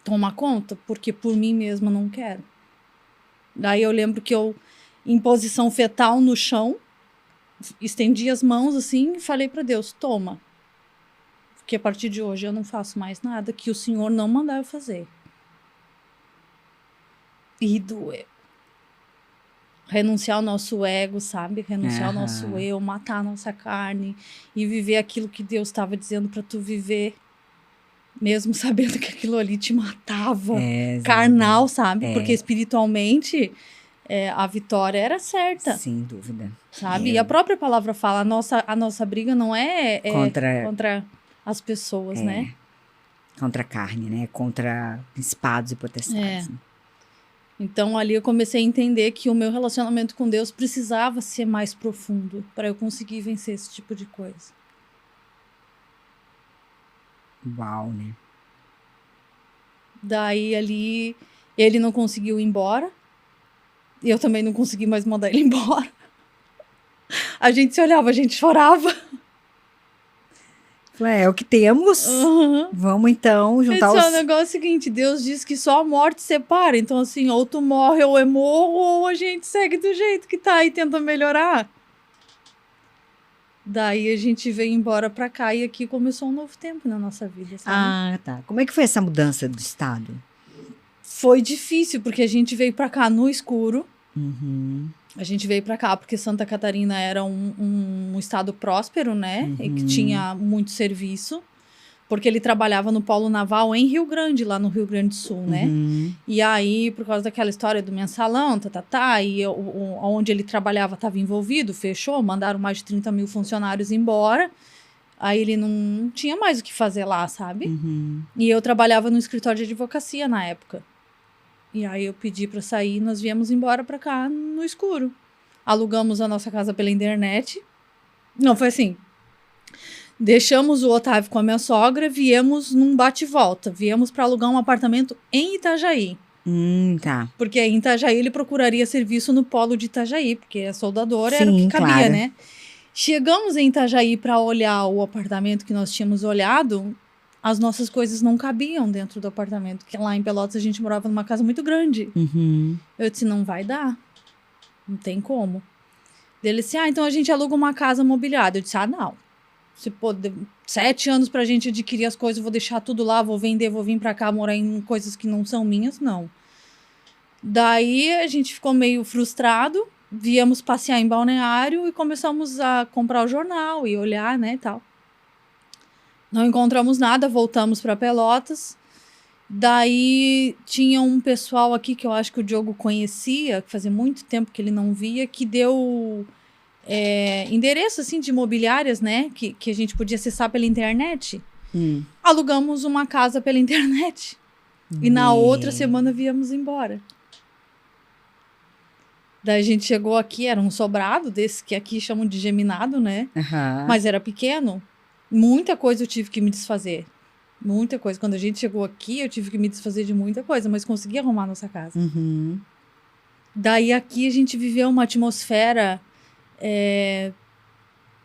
toma conta, porque por mim mesma não quero. Daí eu lembro que eu, em posição fetal no chão, estendi as mãos assim e falei para Deus, toma. Porque a partir de hoje eu não faço mais nada que o Senhor não mandar eu fazer. E doeu. Renunciar ao nosso ego, sabe? Renunciar ao nosso eu, matar a nossa carne e viver aquilo que Deus estava dizendo para tu viver, mesmo sabendo que aquilo ali te matava, carnal, sabe? Porque espiritualmente a vitória era certa. Sem dúvida. Sabe? E a própria palavra fala, a nossa briga não é contra as pessoas, né? Contra a carne, né? Contra principados e potestades. Né? Então, ali eu comecei a entender que o meu relacionamento com Deus precisava ser mais profundo para eu conseguir vencer esse tipo de coisa. Uau, né? Daí, ali, ele não conseguiu ir embora. Eu também não consegui mais mandar ele embora. A gente se olhava, a gente chorava. É o que temos. Vamos então juntar O negócio é o seguinte, Deus diz que só a morte separa. Então assim, ou tu morre ou eu morro, ou a gente segue do jeito que tá e tenta melhorar. Daí a gente veio embora pra cá e aqui começou um novo tempo na nossa vida, sabe? Ah, tá. Como é que foi essa mudança do estado? Foi difícil, porque a gente veio pra cá no escuro. A gente veio pra cá porque Santa Catarina era um estado próspero, né? E que tinha muito serviço. Porque ele trabalhava no polo naval em Rio Grande, lá no Rio Grande do Sul, né? E aí, por causa daquela história do mensalão, e onde ele trabalhava estava envolvido, fechou, mandaram mais de 30 mil funcionários embora. Aí ele não tinha mais o que fazer lá, sabe? E eu trabalhava no escritório de advocacia na época. E aí eu pedi pra sair e nós viemos embora pra cá no escuro. Alugamos a nossa casa pela internet. Não, foi assim. Deixamos o Otávio com a minha sogra, viemos num bate-volta. Viemos para alugar um apartamento em Itajaí. Tá. Porque em Itajaí ele procuraria serviço no polo de Itajaí, porque a soldadora era o Sim, que cabia, claro. né? Chegamos em Itajaí para olhar o apartamento que nós tínhamos olhado, as nossas coisas não cabiam dentro do apartamento, porque lá em Pelotas a gente morava numa casa muito grande. Uhum. Eu disse, não vai dar, não tem como. Ele disse, então a gente aluga uma casa mobiliada. Eu disse, não. Se pode 7 anos pra gente adquirir as coisas, eu vou deixar tudo lá, vou vender, vou vir pra cá morar em coisas que não são minhas, não. Daí a gente ficou meio frustrado, viemos passear em Balneário e começamos a comprar o jornal e olhar, né, e tal. Não encontramos nada, voltamos pra Pelotas. Daí tinha um pessoal aqui que eu acho que o Diogo conhecia, que fazia muito tempo que ele não via, que deu endereço assim, de imobiliárias, né? Que a gente podia acessar pela internet. Alugamos uma casa pela internet. E na outra semana viemos embora. Daí a gente chegou aqui, era um sobrado desse que aqui chamam de geminado, né? Uhum. Mas era pequeno. Muita coisa eu tive que me desfazer. Muita coisa. Quando a gente chegou aqui, eu tive que me desfazer de muita coisa, mas consegui arrumar nossa casa. Uhum. Daí aqui a gente viveu uma atmosfera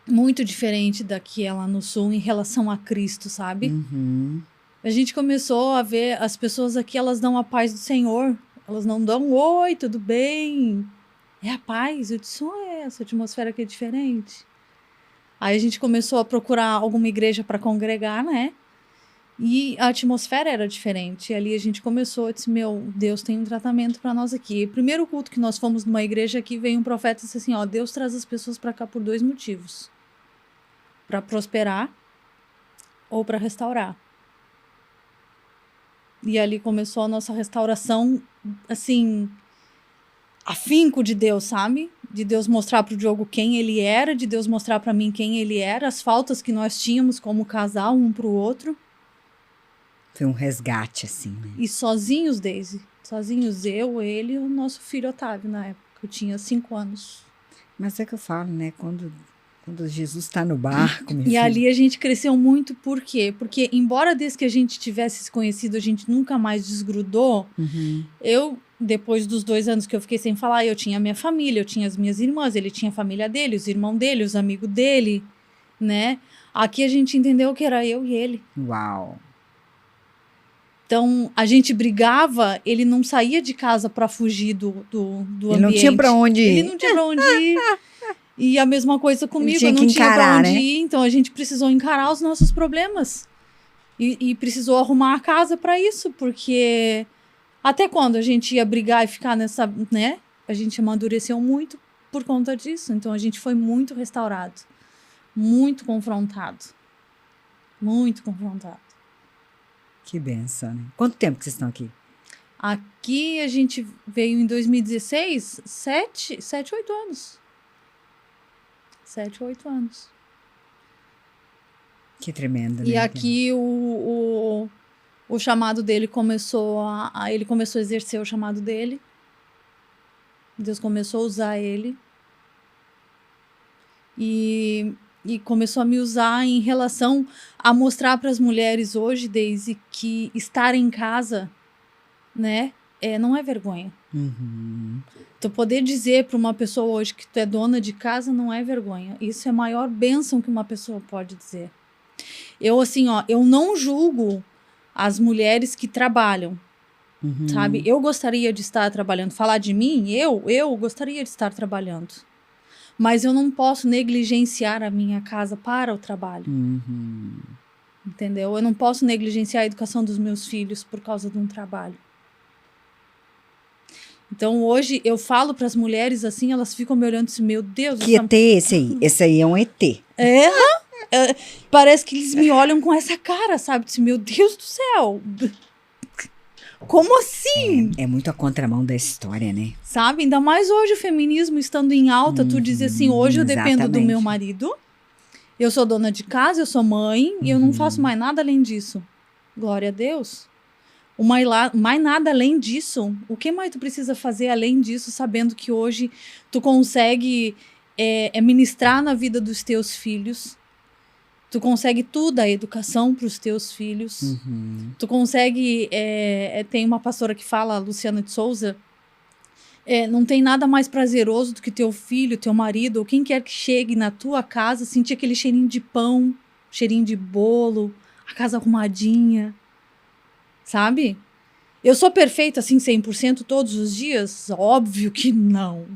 muito diferente da que é lá no sul em relação a Cristo, sabe? Uhum. A gente começou a ver as pessoas aqui, elas dão a paz do Senhor. Elas não dão oi, tudo bem? É a paz. Eu disse, essa atmosfera aqui é diferente. Aí a gente começou a procurar alguma igreja para congregar, né? E a atmosfera era diferente. E ali a gente começou, eu disse, Deus tem um tratamento para nós aqui. E o primeiro culto que nós fomos numa igreja aqui, veio um profeta e disse assim, Deus traz as pessoas para cá por 2 motivos. Para prosperar ou para restaurar. E ali começou a nossa restauração, assim, afinco de Deus, sabe? De Deus mostrar pro Diogo quem ele era, de Deus mostrar para mim quem ele era, as faltas que nós tínhamos como casal, um pro outro. Foi um resgate, assim, né? E sozinhos, Daisy. Sozinhos, eu, ele e o nosso filho Otávio, na época. Eu tinha 5 anos. Mas é que eu falo, né? Quando Jesus está no barco, meu E filho. ali a gente cresceu muito, por quê? Porque embora desde que a gente tivesse se conhecido, a gente nunca mais desgrudou. Uhum. Eu, depois dos 2 anos que eu fiquei sem falar, eu tinha a minha família, eu tinha as minhas irmãs, ele tinha a família dele, os irmãos dele, os amigos dele, né? Aqui a gente entendeu que era eu e ele. Uau! Então, a gente brigava, ele não saía de casa para fugir do ambiente. Ele não tinha para onde ir. Ele não tinha para onde ir. E a mesma coisa comigo, tinha eu não que tinha encarar, para onde né? ir. Então, a gente precisou encarar os nossos problemas. E precisou arrumar a casa para isso, porque até quando a gente ia brigar e ficar nessa, né? A gente amadureceu muito por conta disso. Então, a gente foi muito restaurado. Muito confrontado. Muito confrontado. Que benção, né? Quanto tempo que vocês estão aqui? Aqui a gente veio em 2016, 7, 8 anos. 7, 8 anos. Que tremendo, né? E aqui o chamado dele começou ele começou a exercer o chamado dele. Deus começou a usar ele. E começou a me usar em relação a mostrar para as mulheres hoje, Daisy, que estar em casa, né, não é vergonha. Uhum. Tu poder dizer para uma pessoa hoje que tu é dona de casa não é vergonha. Isso é a maior bênção que uma pessoa pode dizer. Eu, assim, eu não julgo as mulheres que trabalham, sabe? Eu gostaria de estar trabalhando. Falar de mim, eu gostaria de estar trabalhando. Mas eu não posso negligenciar a minha casa para o trabalho. Uhum. Entendeu? Eu não posso negligenciar a educação dos meus filhos por causa de um trabalho. Então, hoje, eu falo para as mulheres assim, elas ficam me olhando assim, meu Deus... Que ET é esse aí? Esse aí é um ET. Parece que eles me olham com essa cara, sabe? Assim, meu Deus do céu... Como assim? É muito a contramão da história, né? Sabe? Ainda mais hoje o feminismo estando em alta, tu diz assim, hoje eu dependo do meu marido, eu sou dona de casa, eu sou mãe, e eu não faço mais nada além disso. Glória a Deus. Mais nada além disso. O que mais tu precisa fazer além disso, sabendo que hoje tu consegue ministrar na vida dos teus filhos. Tu consegue tudo, a educação para os teus filhos. Uhum. Tu consegue... tem uma pastora que fala, a Luciana de Souza, não tem nada mais prazeroso do que teu filho, teu marido, ou quem quer que chegue na tua casa, sentir aquele cheirinho de pão, cheirinho de bolo, a casa arrumadinha, sabe? Eu sou perfeita assim 100% todos os dias? Óbvio que não.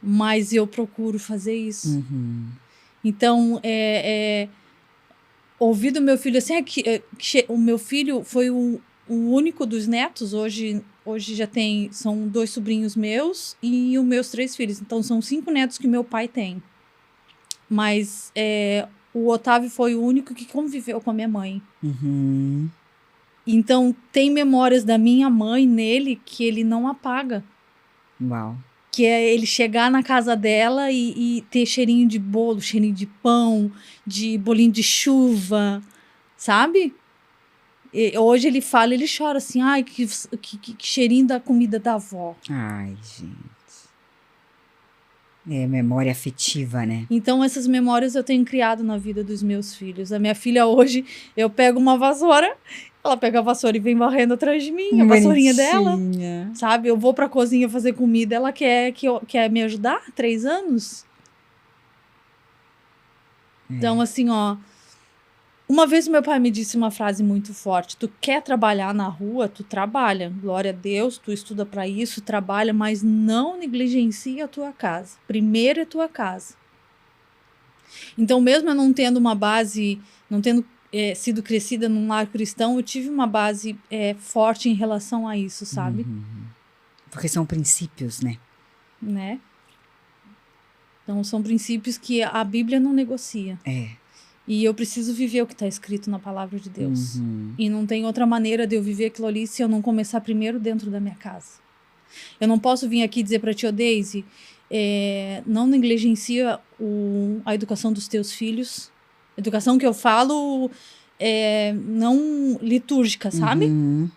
Mas eu procuro fazer isso. Uhum. Então, ouvir do meu filho assim, o meu filho foi o único dos netos, hoje já são 2 sobrinhos meus e os meus 3 filhos. Então, são 5 netos que meu pai tem. Mas o Otávio foi o único que conviveu com a minha mãe. Uhum. Então, tem memórias da minha mãe nele que ele não apaga. Uau. Que é ele chegar na casa dela e ter cheirinho de bolo, cheirinho de pão, de bolinho de chuva, sabe? E hoje ele fala, ele chora assim, ai, que cheirinho da comida da avó. Ai, gente. Memória afetiva, né? Então, essas memórias eu tenho criado na vida dos meus filhos. A minha filha hoje, eu pego uma vassoura, ela pega a vassoura e vem varrendo atrás de mim, a vassourinha dela. Sabe? Eu vou pra cozinha fazer comida, ela quer me ajudar, 3 anos. Então, assim, ó, uma vez meu pai me disse uma frase muito forte: tu quer trabalhar na rua, tu trabalha, glória a Deus, tu estuda para isso, trabalha, mas não negligencia a tua casa. Primeiro é tua casa. Então, mesmo eu não tendo uma base, não tendo sido crescida num lar cristão, eu tive uma base forte em relação a isso, sabe? Uhum. Porque são princípios, né? Então, são princípios que a Bíblia não negocia. E eu preciso viver o que está escrito na palavra de Deus. Uhum. E não tem outra maneira de eu viver aquilo ali se eu não começar primeiro dentro da minha casa. Eu não posso vir aqui dizer para ti, Daisy, não negligencia a educação dos teus filhos. Educação que eu falo não litúrgica, sabe? Uhum.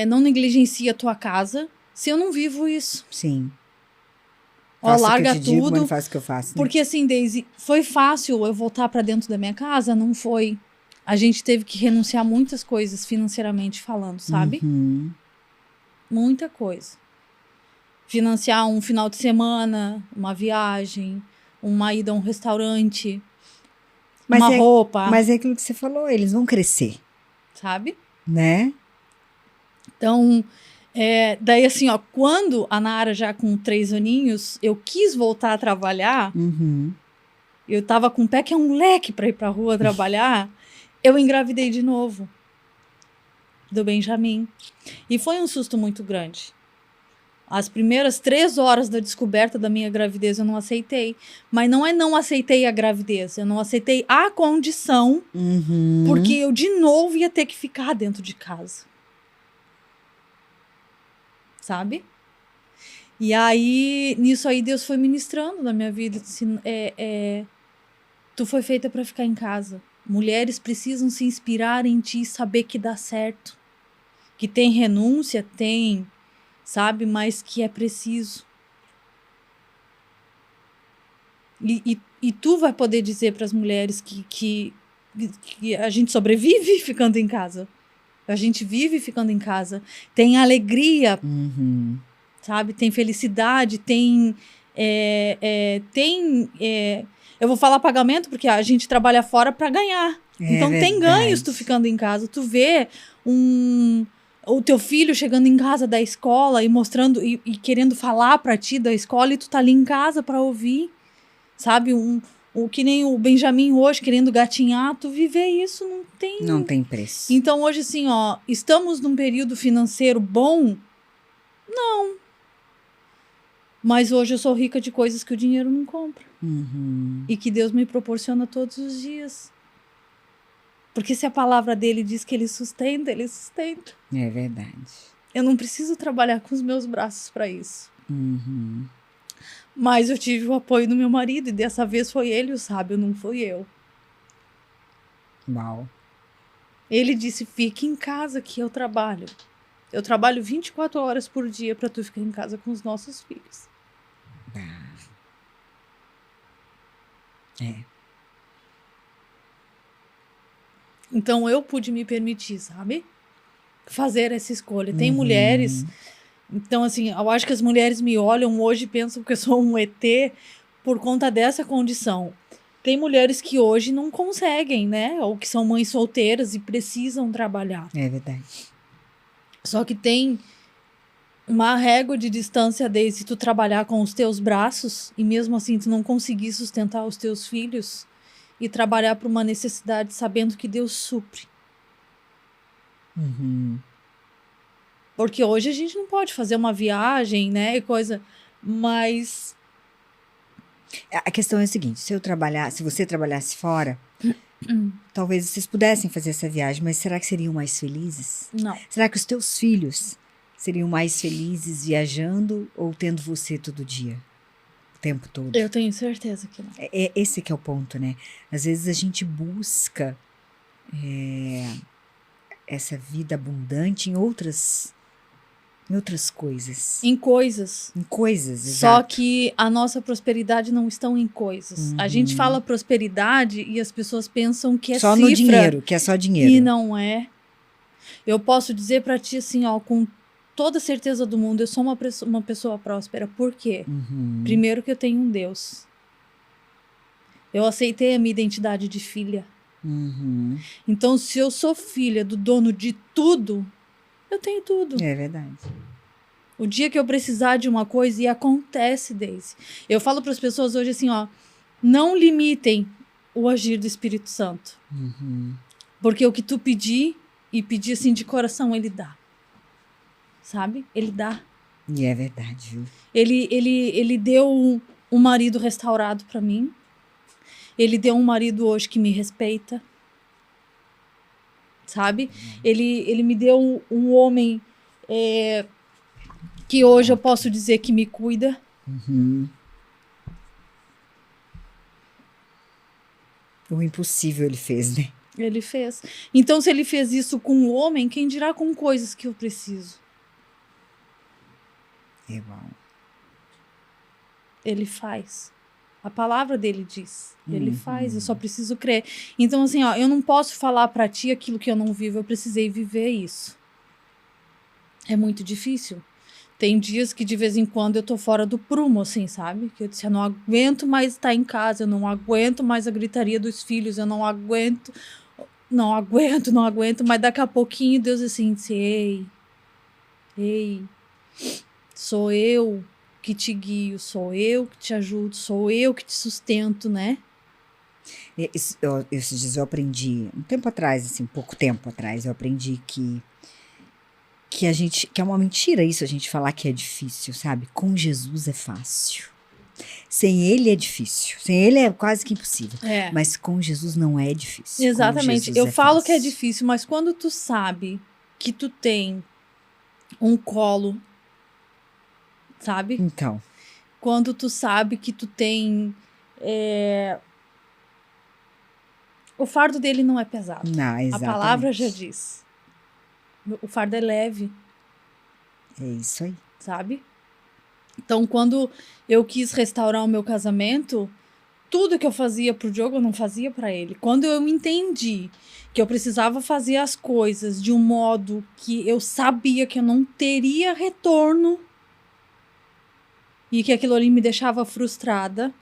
Não negligencia a tua casa se eu não vivo isso. Sim. Larga tudo. Digo, mas não faço o que eu faço. Né? Porque assim, Daisy, foi fácil eu voltar para dentro da minha casa? Não foi. A gente teve que renunciar a muitas coisas financeiramente falando, sabe? Uhum. Muita coisa. Financiar um final de semana, uma viagem, uma ida a um restaurante, uma roupa. Mas é aquilo que você falou, eles vão crescer. Sabe? Né? Então, daí assim, ó, quando a Nara já com 3 aninhos, eu quis voltar a trabalhar, uhum. Eu tava com o pé que é um leque pra ir pra rua trabalhar, eu engravidei de novo do Benjamin. E foi um susto muito grande. As primeiras 3 horas da descoberta da minha gravidez eu não aceitei. Mas não aceitei a gravidez, eu não aceitei a condição, uhum. porque eu de novo ia ter que ficar dentro de casa. Sabe? E aí, nisso aí, Deus foi ministrando na minha vida. Disse, tu foi feita para ficar em casa. Mulheres precisam se inspirar em ti e saber que dá certo. Que tem renúncia, tem, sabe? Mas que é preciso. E tu vai poder dizer para as mulheres que a gente sobrevive ficando em casa. A gente vive ficando em casa. Tem alegria, uhum. sabe? Tem felicidade, tem... eu vou falar pagamento porque a gente trabalha fora para ganhar. Então verdade. Tem ganhos tu ficando em casa. Tu vê o teu filho chegando em casa da escola e mostrando e querendo falar para ti da escola e tu tá ali em casa para ouvir. Sabe? Que nem o Benjamin hoje querendo gatinhar, tu viver isso não tem preço. Então hoje assim, ó, estamos num período financeiro bom? Não. Mas hoje eu sou rica de coisas que o dinheiro não compra. Uhum. E que Deus me proporciona todos os dias. Porque se a palavra dele diz que ele sustenta, ele sustenta. É verdade. Eu não preciso trabalhar com os meus braços para isso. Uhum. Mas eu tive o apoio do meu marido e dessa vez foi ele o sábio, não fui eu. Uau. Ele disse, fique em casa que eu trabalho. Eu trabalho 24 horas por dia para tu ficar em casa com os nossos filhos. É. Então eu pude me permitir, sabe? Fazer essa escolha. Tem mulheres. Então, assim, eu acho que as mulheres me olham hoje e pensam que eu sou um ET por conta dessa condição. Tem mulheres que hoje não conseguem, né? Ou que são mães solteiras e precisam trabalhar. É verdade. Só que tem uma régua de distância desde tu trabalhar com os teus braços e mesmo assim tu não conseguir sustentar os teus filhos e trabalhar por uma necessidade sabendo que Deus supre. Porque hoje a gente não pode fazer uma viagem, né, e coisa, mas A questão é a seguinte, se você trabalhasse fora, talvez vocês pudessem fazer essa viagem, mas será que seriam mais felizes? não. Será que os teus filhos seriam mais felizes viajando ou tendo você todo dia? O tempo todo? Eu tenho certeza que não. Esse que é o ponto, né? Às vezes a gente busca essa vida abundante em outras coisas. Em coisas. Em coisas, Só exato. que a nossa prosperidade não está em coisas. A gente fala prosperidade e as pessoas pensam que é Só cifra. no dinheiro, que é só dinheiro. E não é. Eu posso dizer pra ti assim, ó, com toda certeza do mundo, eu sou uma pessoa próspera. Por quê? Primeiro que eu tenho um Deus. Eu aceitei a minha identidade de filha. Então, se eu sou filha do dono de tudo, eu tenho tudo. É verdade. O dia que eu precisar de uma coisa, e acontece, Daisy. Eu falo para as pessoas hoje assim, ó, não limitem o agir do Espírito Santo. Porque o que tu pedir, e pedir assim de coração, ele dá. Sabe? Ele dá. E é verdade, viu? Ele deu um marido restaurado para mim. Ele deu um marido hoje que me respeita. Sabe? Ele me deu um homem que hoje eu posso dizer que me cuida. O impossível ele fez, né? Ele fez. Então, se ele fez isso com o homem, quem dirá com coisas que eu preciso? É bom. Ele faz. A palavra dele diz. Ele faz, eu só preciso crer. Então, assim, ó, eu não posso falar pra ti aquilo que eu não vivo, eu precisei viver isso. É muito difícil. Tem dias que de vez em quando eu tô fora do prumo, assim, sabe? Que eu disse, eu não aguento mais estar em casa, eu não aguento mais a gritaria dos filhos, eu não aguento, mas daqui a pouquinho Deus assim, disse, ei, sou eu que te guio, sou eu que te ajudo, sou eu que te sustento, né? Esses dias eu aprendi, um tempo atrás, assim, pouco tempo atrás, eu aprendi que é uma mentira isso, a gente falar que é difícil, sabe? Com Jesus é fácil. Sem ele é difícil. Sem ele é quase que impossível. É. Mas com Jesus não é difícil. Exatamente. Eu falo que é difícil, mas quando tu sabe que tu tem um colo, sabe? Então. Quando tu sabe que tu tem... O fardo dele não é pesado. Não, exatamente. A palavra já diz. O fardo é leve. É isso aí. Sabe? Então, quando eu quis restaurar o meu casamento, tudo que eu fazia pro Diogo, eu não fazia para ele. Quando eu entendi que eu precisava fazer as coisas de um modo que eu sabia que eu não teria retorno e que aquilo ali me deixava frustrada,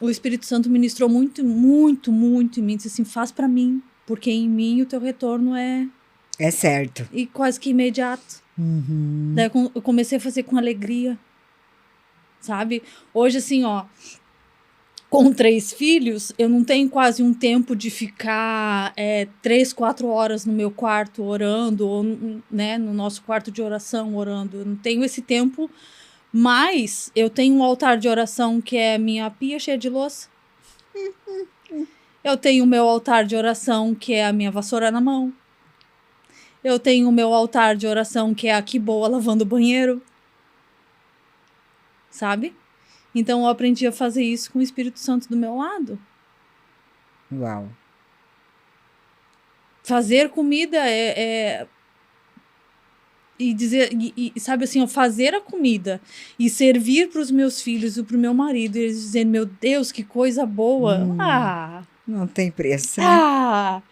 o Espírito Santo ministrou muito, muito, muito em mim. Disse assim, faz para mim, porque em mim o teu retorno é certo. E quase que imediato. Daí eu comecei a fazer com alegria, sabe? Hoje, assim, ó, com 3 filhos, eu não tenho quase um tempo de ficar 3, 4 horas no meu quarto orando, ou, né, no nosso quarto de oração orando. Eu não tenho esse tempo, mas eu tenho um altar de oração que é minha pia cheia de louça. Eu tenho o meu altar de oração que é a minha vassoura na mão. Eu tenho o meu altar de oração, que é a que boa lavando o banheiro. Sabe? Então eu aprendi a fazer isso com o Espírito Santo do meu lado. Uau. Fazer comida e dizer, sabe assim, ó, fazer a comida e servir para os meus filhos e para o meu marido, e eles dizendo, meu Deus, que coisa boa. Não tem preço, né?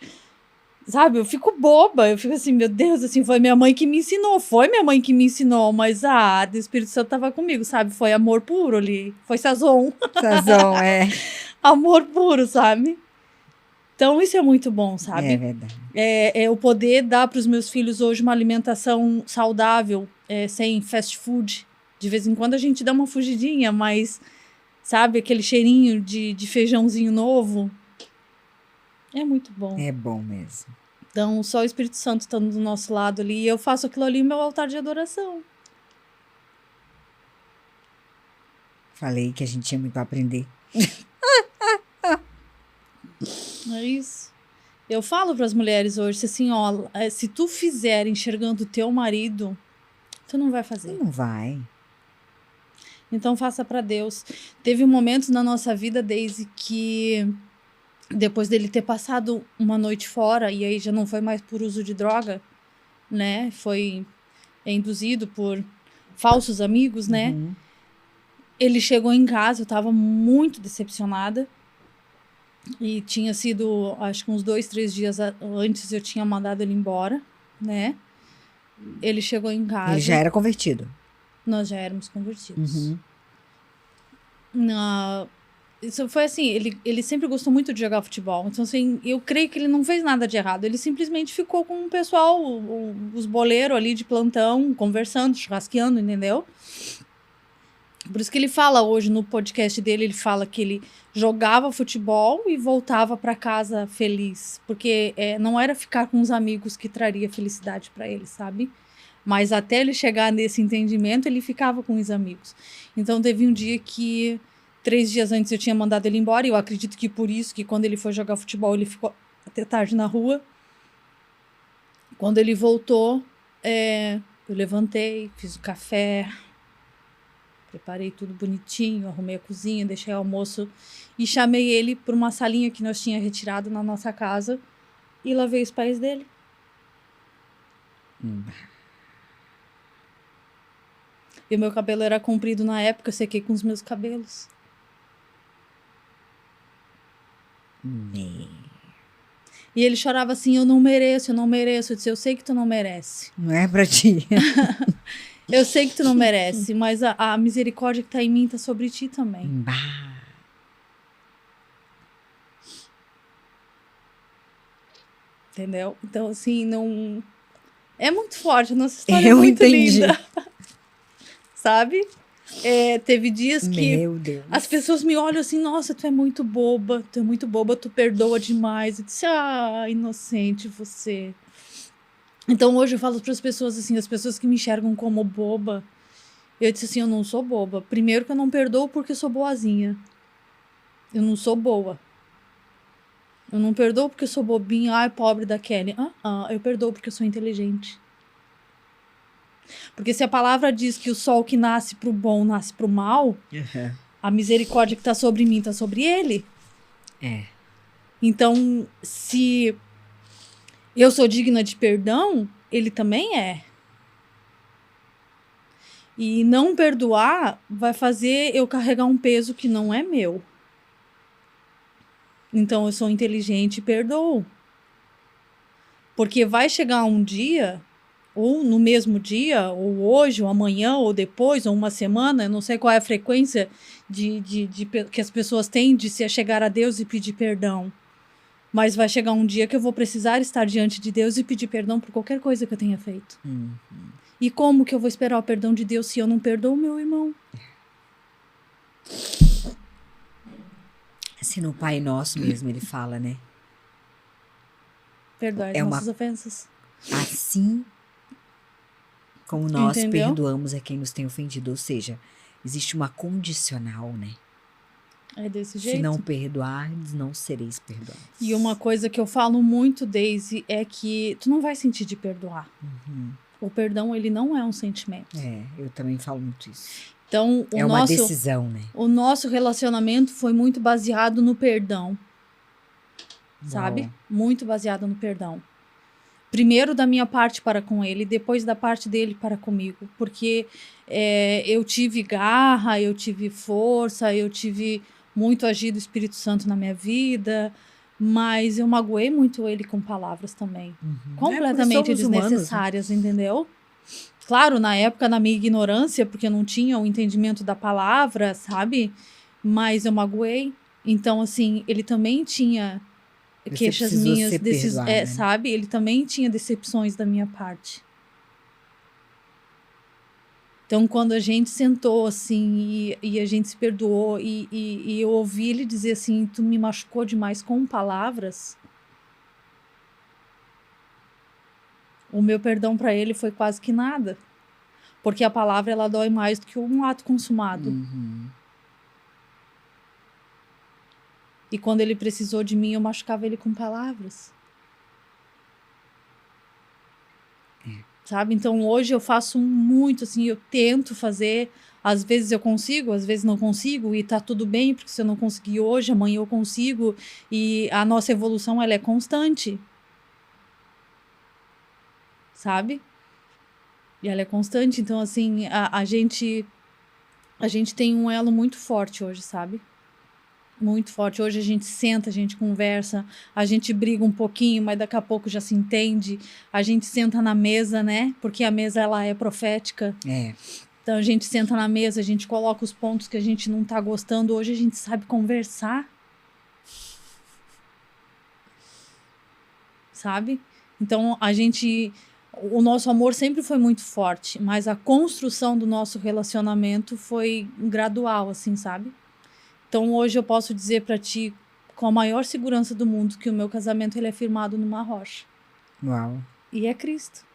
Sabe, eu fico boba, eu fico assim, meu Deus, assim, foi minha mãe que me ensinou, mas do Espírito Santo tava comigo, sabe, foi amor puro ali, foi sazon, Sazão, amor puro, sabe? Então isso é muito bom, sabe? É verdade. É o poder dar para os meus filhos hoje uma alimentação saudável, sem fast food. De vez em quando a gente dá uma fugidinha, mas, sabe, aquele cheirinho de feijãozinho novo. É muito bom. É bom mesmo. Então, só o Espírito Santo estando do nosso lado ali, e eu faço aquilo ali no meu altar de adoração. Falei que a gente tinha muito a aprender. É isso. Eu falo para as mulheres hoje, assim, ó, se tu fizer enxergando o teu marido, tu não vai fazer. Não vai. Então faça para Deus. Teve momentos na nossa vida, Daisy, que depois dele ter passado uma noite fora, e aí já não foi mais por uso de droga, né? Foi induzido por falsos amigos, né? Uhum. Ele chegou em casa, eu tava muito decepcionada. E tinha sido, acho que uns 2, 3 dias antes eu tinha mandado ele embora, né? Ele chegou em casa. Ele já era convertido. Nós já éramos convertidos. Uhum. Isso foi assim, ele sempre gostou muito de jogar futebol. Então, assim, eu creio que ele não fez nada de errado. Ele simplesmente ficou com o pessoal, os boleiros ali de plantão, conversando, churrasqueando, entendeu? Por isso que ele fala hoje no podcast dele, ele fala que ele jogava futebol e voltava para casa feliz. Porque não era ficar com os amigos que traria felicidade para ele, sabe? Mas até ele chegar nesse entendimento, ele ficava com os amigos. Então, teve um dia que 3 dias antes eu tinha mandado ele embora, e eu acredito que por isso que quando ele foi jogar futebol, ele ficou até tarde na rua. Quando ele voltou, eu levantei, fiz o café, preparei tudo bonitinho, arrumei a cozinha, deixei o almoço e chamei ele para uma salinha que nós tínhamos retirado na nossa casa e lavei os pés dele. E o meu cabelo era comprido na época, eu sequei com os meus cabelos. E ele chorava assim, eu não mereço. Eu disse, eu sei que tu não merece. Não é pra ti. Eu sei que tu não merece, mas a misericórdia que tá em mim tá sobre ti também. Entendeu? Então, assim, não... É muito forte, a nossa história é muito linda. Sabe? Teve dias que as pessoas me olham assim, nossa, tu é muito boba, tu perdoa demais. Eu disse, inocente você. Então hoje eu falo para as pessoas assim, as pessoas que me enxergam como boba, eu disse assim, eu não sou boba. Primeiro que eu não perdoo porque eu sou boazinha. Eu não sou boa. Eu não perdoo porque eu sou bobinha, pobre da Kelly. Eu perdoo porque eu sou inteligente. Porque se a palavra diz que o sol que nasce pro bom nasce pro mal, a misericórdia que tá sobre mim tá sobre ele. Então, se eu sou digna de perdão, ele também é. E não perdoar vai fazer eu carregar um peso que não é meu. Então, eu sou inteligente e perdoo. Porque vai chegar um dia, ou no mesmo dia, ou hoje, ou amanhã, ou depois, ou uma semana, eu não sei qual é a frequência que as pessoas têm de se chegar a Deus e pedir perdão. Mas vai chegar um dia que eu vou precisar estar diante de Deus e pedir perdão por qualquer coisa que eu tenha feito. E como que eu vou esperar o perdão de Deus se eu não perdoo o meu irmão? Assim, no Pai Nosso mesmo, ele fala, né? Perdoai as nossas ofensas. Assim como nós Entendeu? perdoamos a quem nos tem ofendido. Ou seja, existe uma condicional, né? É desse jeito. Se não perdoardes, não sereis perdoados. E uma coisa que eu falo muito, Daisy, é que tu não vai sentir de perdoar. O perdão, ele não é um sentimento. Eu também falo muito isso. Então, uma decisão, né? O nosso relacionamento foi muito baseado no perdão. Sabe? Muito baseado no perdão. Primeiro da minha parte para com ele, depois da parte dele para comigo. Porque eu tive garra, eu tive força, eu tive muito agir do Espírito Santo na minha vida, mas eu magoei muito ele com palavras também. Completamente somos humanos, né? desnecessárias, entendeu? Claro, na época, na minha ignorância, porque eu não tinha o entendimento da palavra, sabe? Mas eu magoei. Então, assim, ele também tinha Você queixas precisou minhas, ser perdoado, né? sabe? Ele também tinha decepções da minha parte. Então, quando a gente sentou, assim, e a gente se perdoou, e eu ouvi ele dizer assim, tu me machucou demais com palavras, o meu perdão para ele foi quase que nada. Porque a palavra, ela dói mais do que um ato consumado. Uhum. E quando ele precisou de mim, eu machucava ele com palavras. Sabe? Então, hoje eu faço muito, assim, eu tento fazer. Às vezes eu consigo, às vezes não consigo. E tá tudo bem, porque se eu não conseguir hoje, amanhã eu consigo. E a nossa evolução, ela é constante. Sabe? E ela é constante. Então, assim, a gente tem um elo muito forte hoje, sabe? Muito forte. Hoje a gente senta, a gente conversa, a gente briga um pouquinho, mas daqui a pouco já se entende. A gente senta na mesa, né? Porque a mesa, ela é profética. Então a gente senta na mesa, a gente coloca os pontos que a gente não tá gostando. Hoje a gente sabe conversar. Sabe? Então o nosso amor sempre foi muito forte, mas a construção do nosso relacionamento foi gradual, assim, sabe? Então, hoje eu posso dizer para ti, com a maior segurança do mundo, que o meu casamento ele é firmado numa rocha. Uau. E é Cristo.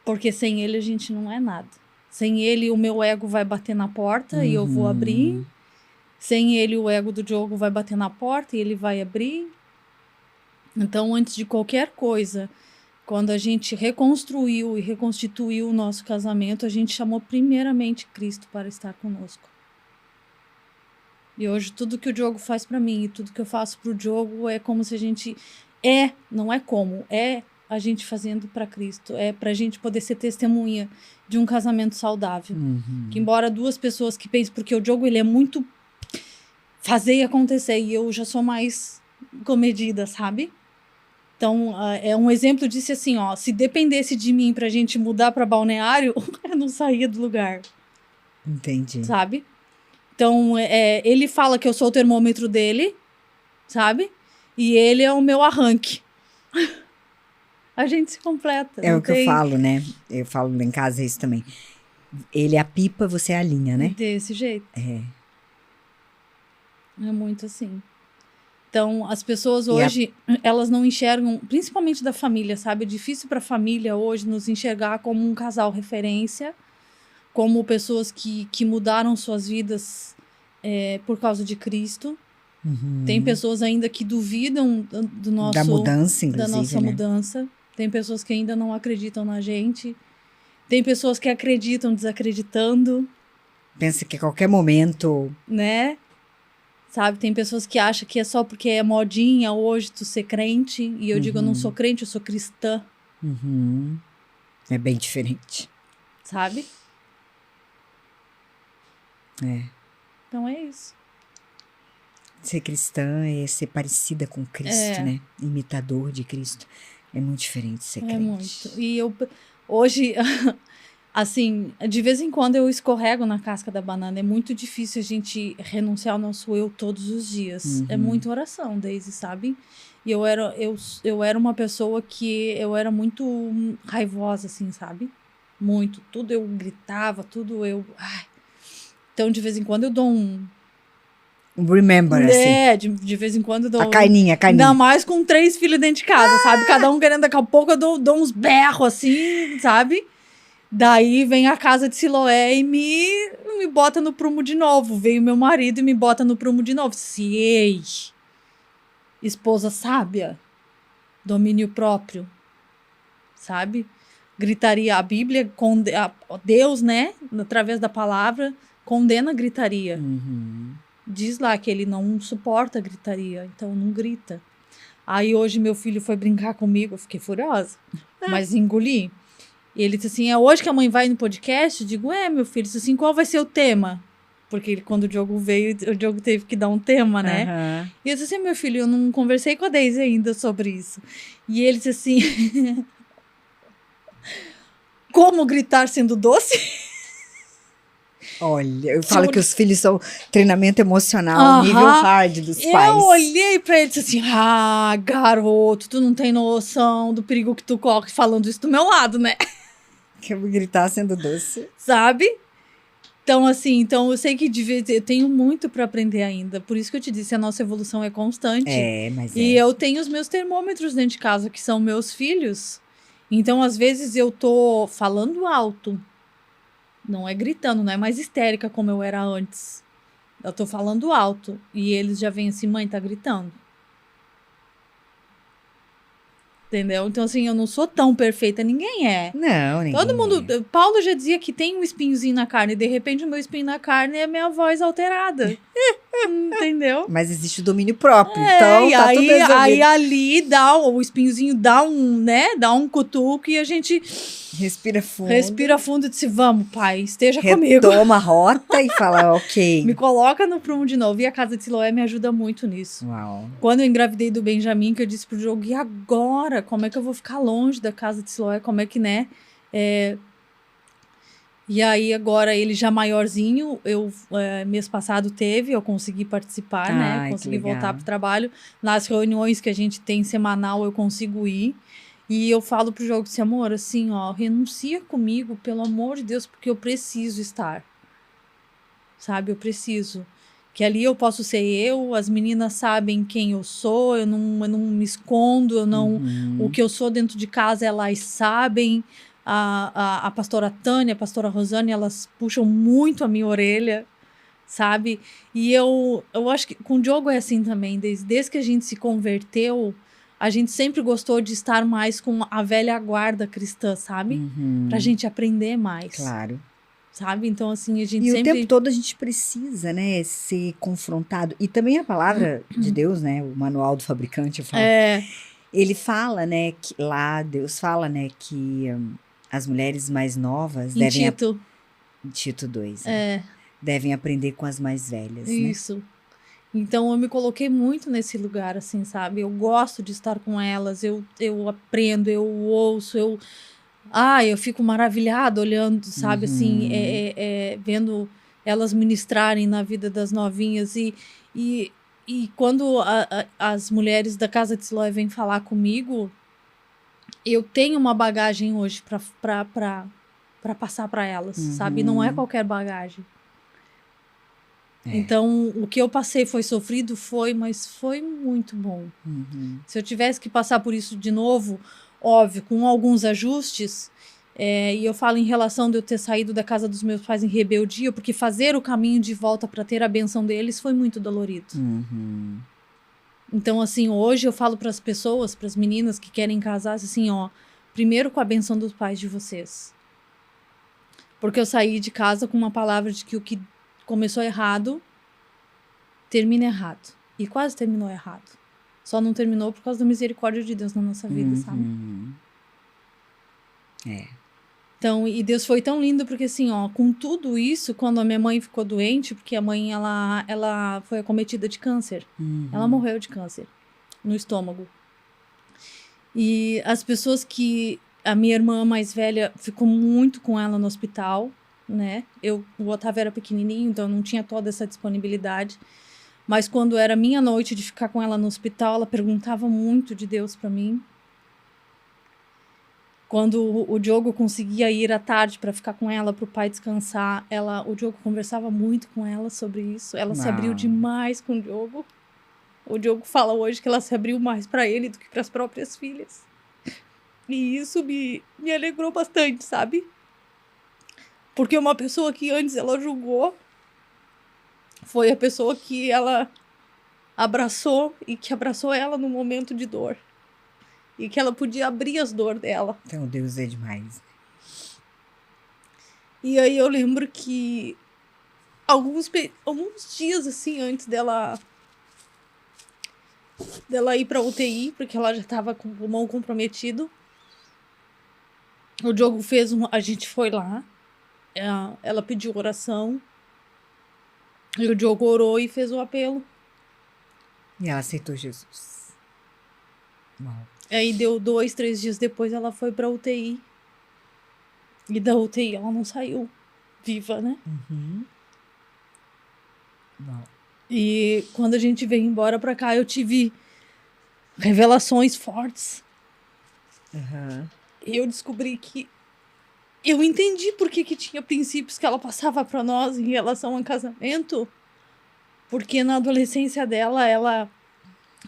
Porque sem ele a gente não é nada. Sem ele o meu ego vai bater na porta e eu vou abrir. Sem ele o ego do Diogo vai bater na porta e ele vai abrir. Então, antes de qualquer coisa, quando a gente reconstruiu e reconstituiu o nosso casamento, a gente chamou primeiramente Cristo para estar conosco. E hoje tudo que o Diogo faz pra mim e tudo que eu faço pro Diogo é como se a gente... não é como, é a gente fazendo pra Cristo. É pra gente poder ser testemunha de um casamento saudável. Que embora duas pessoas que pensem... Porque o Diogo, ele é muito fazer e acontecer. E eu já sou mais comedida, sabe? Então, é um exemplo disso assim, ó. Se dependesse de mim pra gente mudar pra Balneário, eu não saía do lugar. Entendi. Sabe? Então, ele fala que eu sou o termômetro dele, sabe? E ele é o meu arranque. A gente se completa. É o que eu falo, né? Eu falo lá em casa isso também. Ele é a pipa, você é a linha, né? Desse jeito. É muito assim. Então, as pessoas hoje, elas não enxergam, principalmente da família, sabe? É difícil para a família hoje nos enxergar como um casal referência, como pessoas que mudaram suas vidas por causa de Cristo. Tem pessoas ainda que duvidam do nosso... Da mudança, inclusive, da nossa né? mudança. Tem pessoas que ainda não acreditam na gente. Tem pessoas que acreditam desacreditando. Pensa que a qualquer momento... Né? Sabe? Tem pessoas que acham que é só porque é modinha hoje tu ser crente. E eu digo, eu não sou crente, eu sou cristã. É bem diferente. Sabe? É. Então é isso. Ser cristã é ser parecida com Cristo, né? Imitador de Cristo. É muito diferente de ser crente. É muito. E eu, hoje, assim, de vez em quando eu escorrego na casca da banana. É muito difícil a gente renunciar ao nosso eu todos os dias. É muita oração, Daisy, sabe? E eu era uma pessoa que eu era muito raivosa, assim, sabe? Muito. Tudo eu gritava, tudo eu... Ai. Então, de vez em quando eu dou um remember, assim. De vez em quando eu dou... A carninha. Ainda mais com 3 filhos dentro de casa, sabe? Cada um querendo, daqui a pouco eu dou uns berros, assim, sabe? Daí vem a casa de Siloé e me bota no prumo de novo. Veio meu marido e me bota no prumo de novo. Ei, esposa sábia, domínio próprio, sabe? Gritaria, a Bíblia, Deus, né? Através da palavra, condena a gritaria. Diz lá que ele não suporta a gritaria, então não grita. Aí hoje meu filho foi brincar comigo, eu fiquei furiosa, mas engoli. E ele disse assim, é hoje que a mãe vai no podcast? Eu digo, meu filho, disse assim, qual vai ser o tema? Porque quando o Diogo veio, o Diogo teve que dar um tema, né? Aham. E eu disse assim, meu filho, eu não conversei com a Daisy ainda sobre isso. E ele disse assim, como gritar sendo doce? Olha, eu Se falo eu- que os filhos são treinamento emocional, nível Aham. hard dos Eu pais. olhei pra ele e disse assim, garoto, tu não tem noção do perigo que tu corre falando isso do meu lado, né? Que eu vou gritar sendo doce. Sabe? Então, assim, então eu sei que eu tenho muito para aprender ainda. Por isso que eu te disse, a nossa evolução é constante. Mas E eu tenho os meus termômetros dentro de casa, que são meus filhos. Então, às vezes, eu tô falando alto. Não é gritando, não é mais histérica como eu era antes. Eu tô falando alto. E eles já vêm assim, mãe, tá gritando. Entendeu? Então, assim, eu não sou tão perfeita, ninguém é. Não, ninguém Todo mundo. é. Paulo já dizia que tem um espinhozinho na carne, e de repente o meu espinho na carne é a minha voz alterada. Entendeu? Mas existe o domínio próprio, então E tá tudo aí resolvido. ali o espinhozinho dá um, né? Dá um cutuco e a gente Respira fundo. respira fundo e diz: vamos, pai, esteja comigo. Retoma a rota e fala, ok. Me coloca no prumo de novo. E a casa de Siloé me ajuda muito nisso. Uau. Quando eu engravidei do Benjamin, que eu disse pro Diogo, e agora? Como é que eu vou ficar longe da casa de Siloé? Como é que, né? E aí, agora, ele já maiorzinho, mês passado eu consegui participar, né? Ai, que Consegui legal. voltar pro trabalho. Nas reuniões que a gente tem semanal, eu consigo ir. E eu falo pro Diogo assim, amor, assim, ó, renuncia comigo, pelo amor de Deus, porque eu preciso estar. Sabe? Eu preciso. Que ali eu posso ser eu, as meninas sabem quem eu sou, eu não me escondo, eu não. O que eu sou dentro de casa, elas sabem. A pastora Tânia, a pastora Rosane, elas puxam muito a minha orelha, sabe? E eu acho que com o Diogo é assim também, desde que a gente se converteu, a gente sempre gostou de estar mais com a velha guarda cristã, sabe? Pra gente aprender mais. Claro. Sabe? Então, assim, a gente E sempre... o tempo todo a gente precisa, né, ser confrontado. E também a palavra de Deus, né, o manual do fabricante, eu falo, ele fala, né, que lá Deus fala, né, que as mulheres mais novas Em devem... Tito. Tito 2, devem aprender com as mais velhas, Isso. né? Então, eu me coloquei muito nesse lugar, assim, sabe? Eu gosto de estar com elas, eu aprendo, eu ouço, eu fico maravilhada olhando, sabe, assim, vendo elas ministrarem na vida das novinhas. E quando as mulheres da Casa de Siloé vêm falar comigo, eu tenho uma bagagem hoje para passar para elas, sabe? Não é qualquer bagagem. Então, o que eu passei foi sofrido, mas foi muito bom. Se eu tivesse que passar por isso de novo, óbvio, com alguns ajustes, e eu falo em relação de eu ter saído da casa dos meus pais em rebeldia, porque fazer o caminho de volta para ter a benção deles foi muito dolorido. Então, assim, hoje eu falo para as pessoas, para as meninas que querem casar, assim, ó, primeiro com a benção dos pais de vocês. Porque eu saí de casa com uma palavra de que o que começou errado, termina errado. E quase terminou errado. Só não terminou por causa da misericórdia de Deus na nossa vida, sabe? Então, e Deus foi tão lindo porque, assim, ó, com tudo isso, quando a minha mãe ficou doente, porque a mãe, ela foi acometida de câncer. Ela morreu de câncer no estômago. E as pessoas que... A minha irmã mais velha ficou muito com ela no hospital, né? O Otávio era pequenininho, então não tinha toda essa disponibilidade. Mas quando era minha noite de ficar com ela no hospital, ela perguntava muito de Deus para mim. Quando o Diogo conseguia ir à tarde para ficar com ela, para o pai descansar, o Diogo conversava muito com ela sobre isso. Ela se abriu demais com o Diogo. O Diogo fala hoje que ela se abriu mais para ele do que para as próprias filhas. E isso me alegrou bastante, sabe? Porque uma pessoa que antes ela julgou foi a pessoa que ela abraçou e que abraçou ela no momento de dor. E que ela podia abrir as dores dela. Então, Deus é demais. E aí eu lembro que alguns dias, assim, antes dela dela ir pra UTI, porque ela já tava com o pulmão comprometido. O Diogo fez a gente foi lá, ela pediu oração, e o Diogo orou e fez o apelo. E ela aceitou Jesus. Uau. Aí deu 2, 3 dias depois ela foi pra UTI. E da UTI ela não saiu viva, né? Uau. E quando a gente veio embora pra cá, eu tive revelações fortes. E eu descobri que eu entendi por que tinha princípios que ela passava pra nós em relação ao casamento. Porque na adolescência dela, ela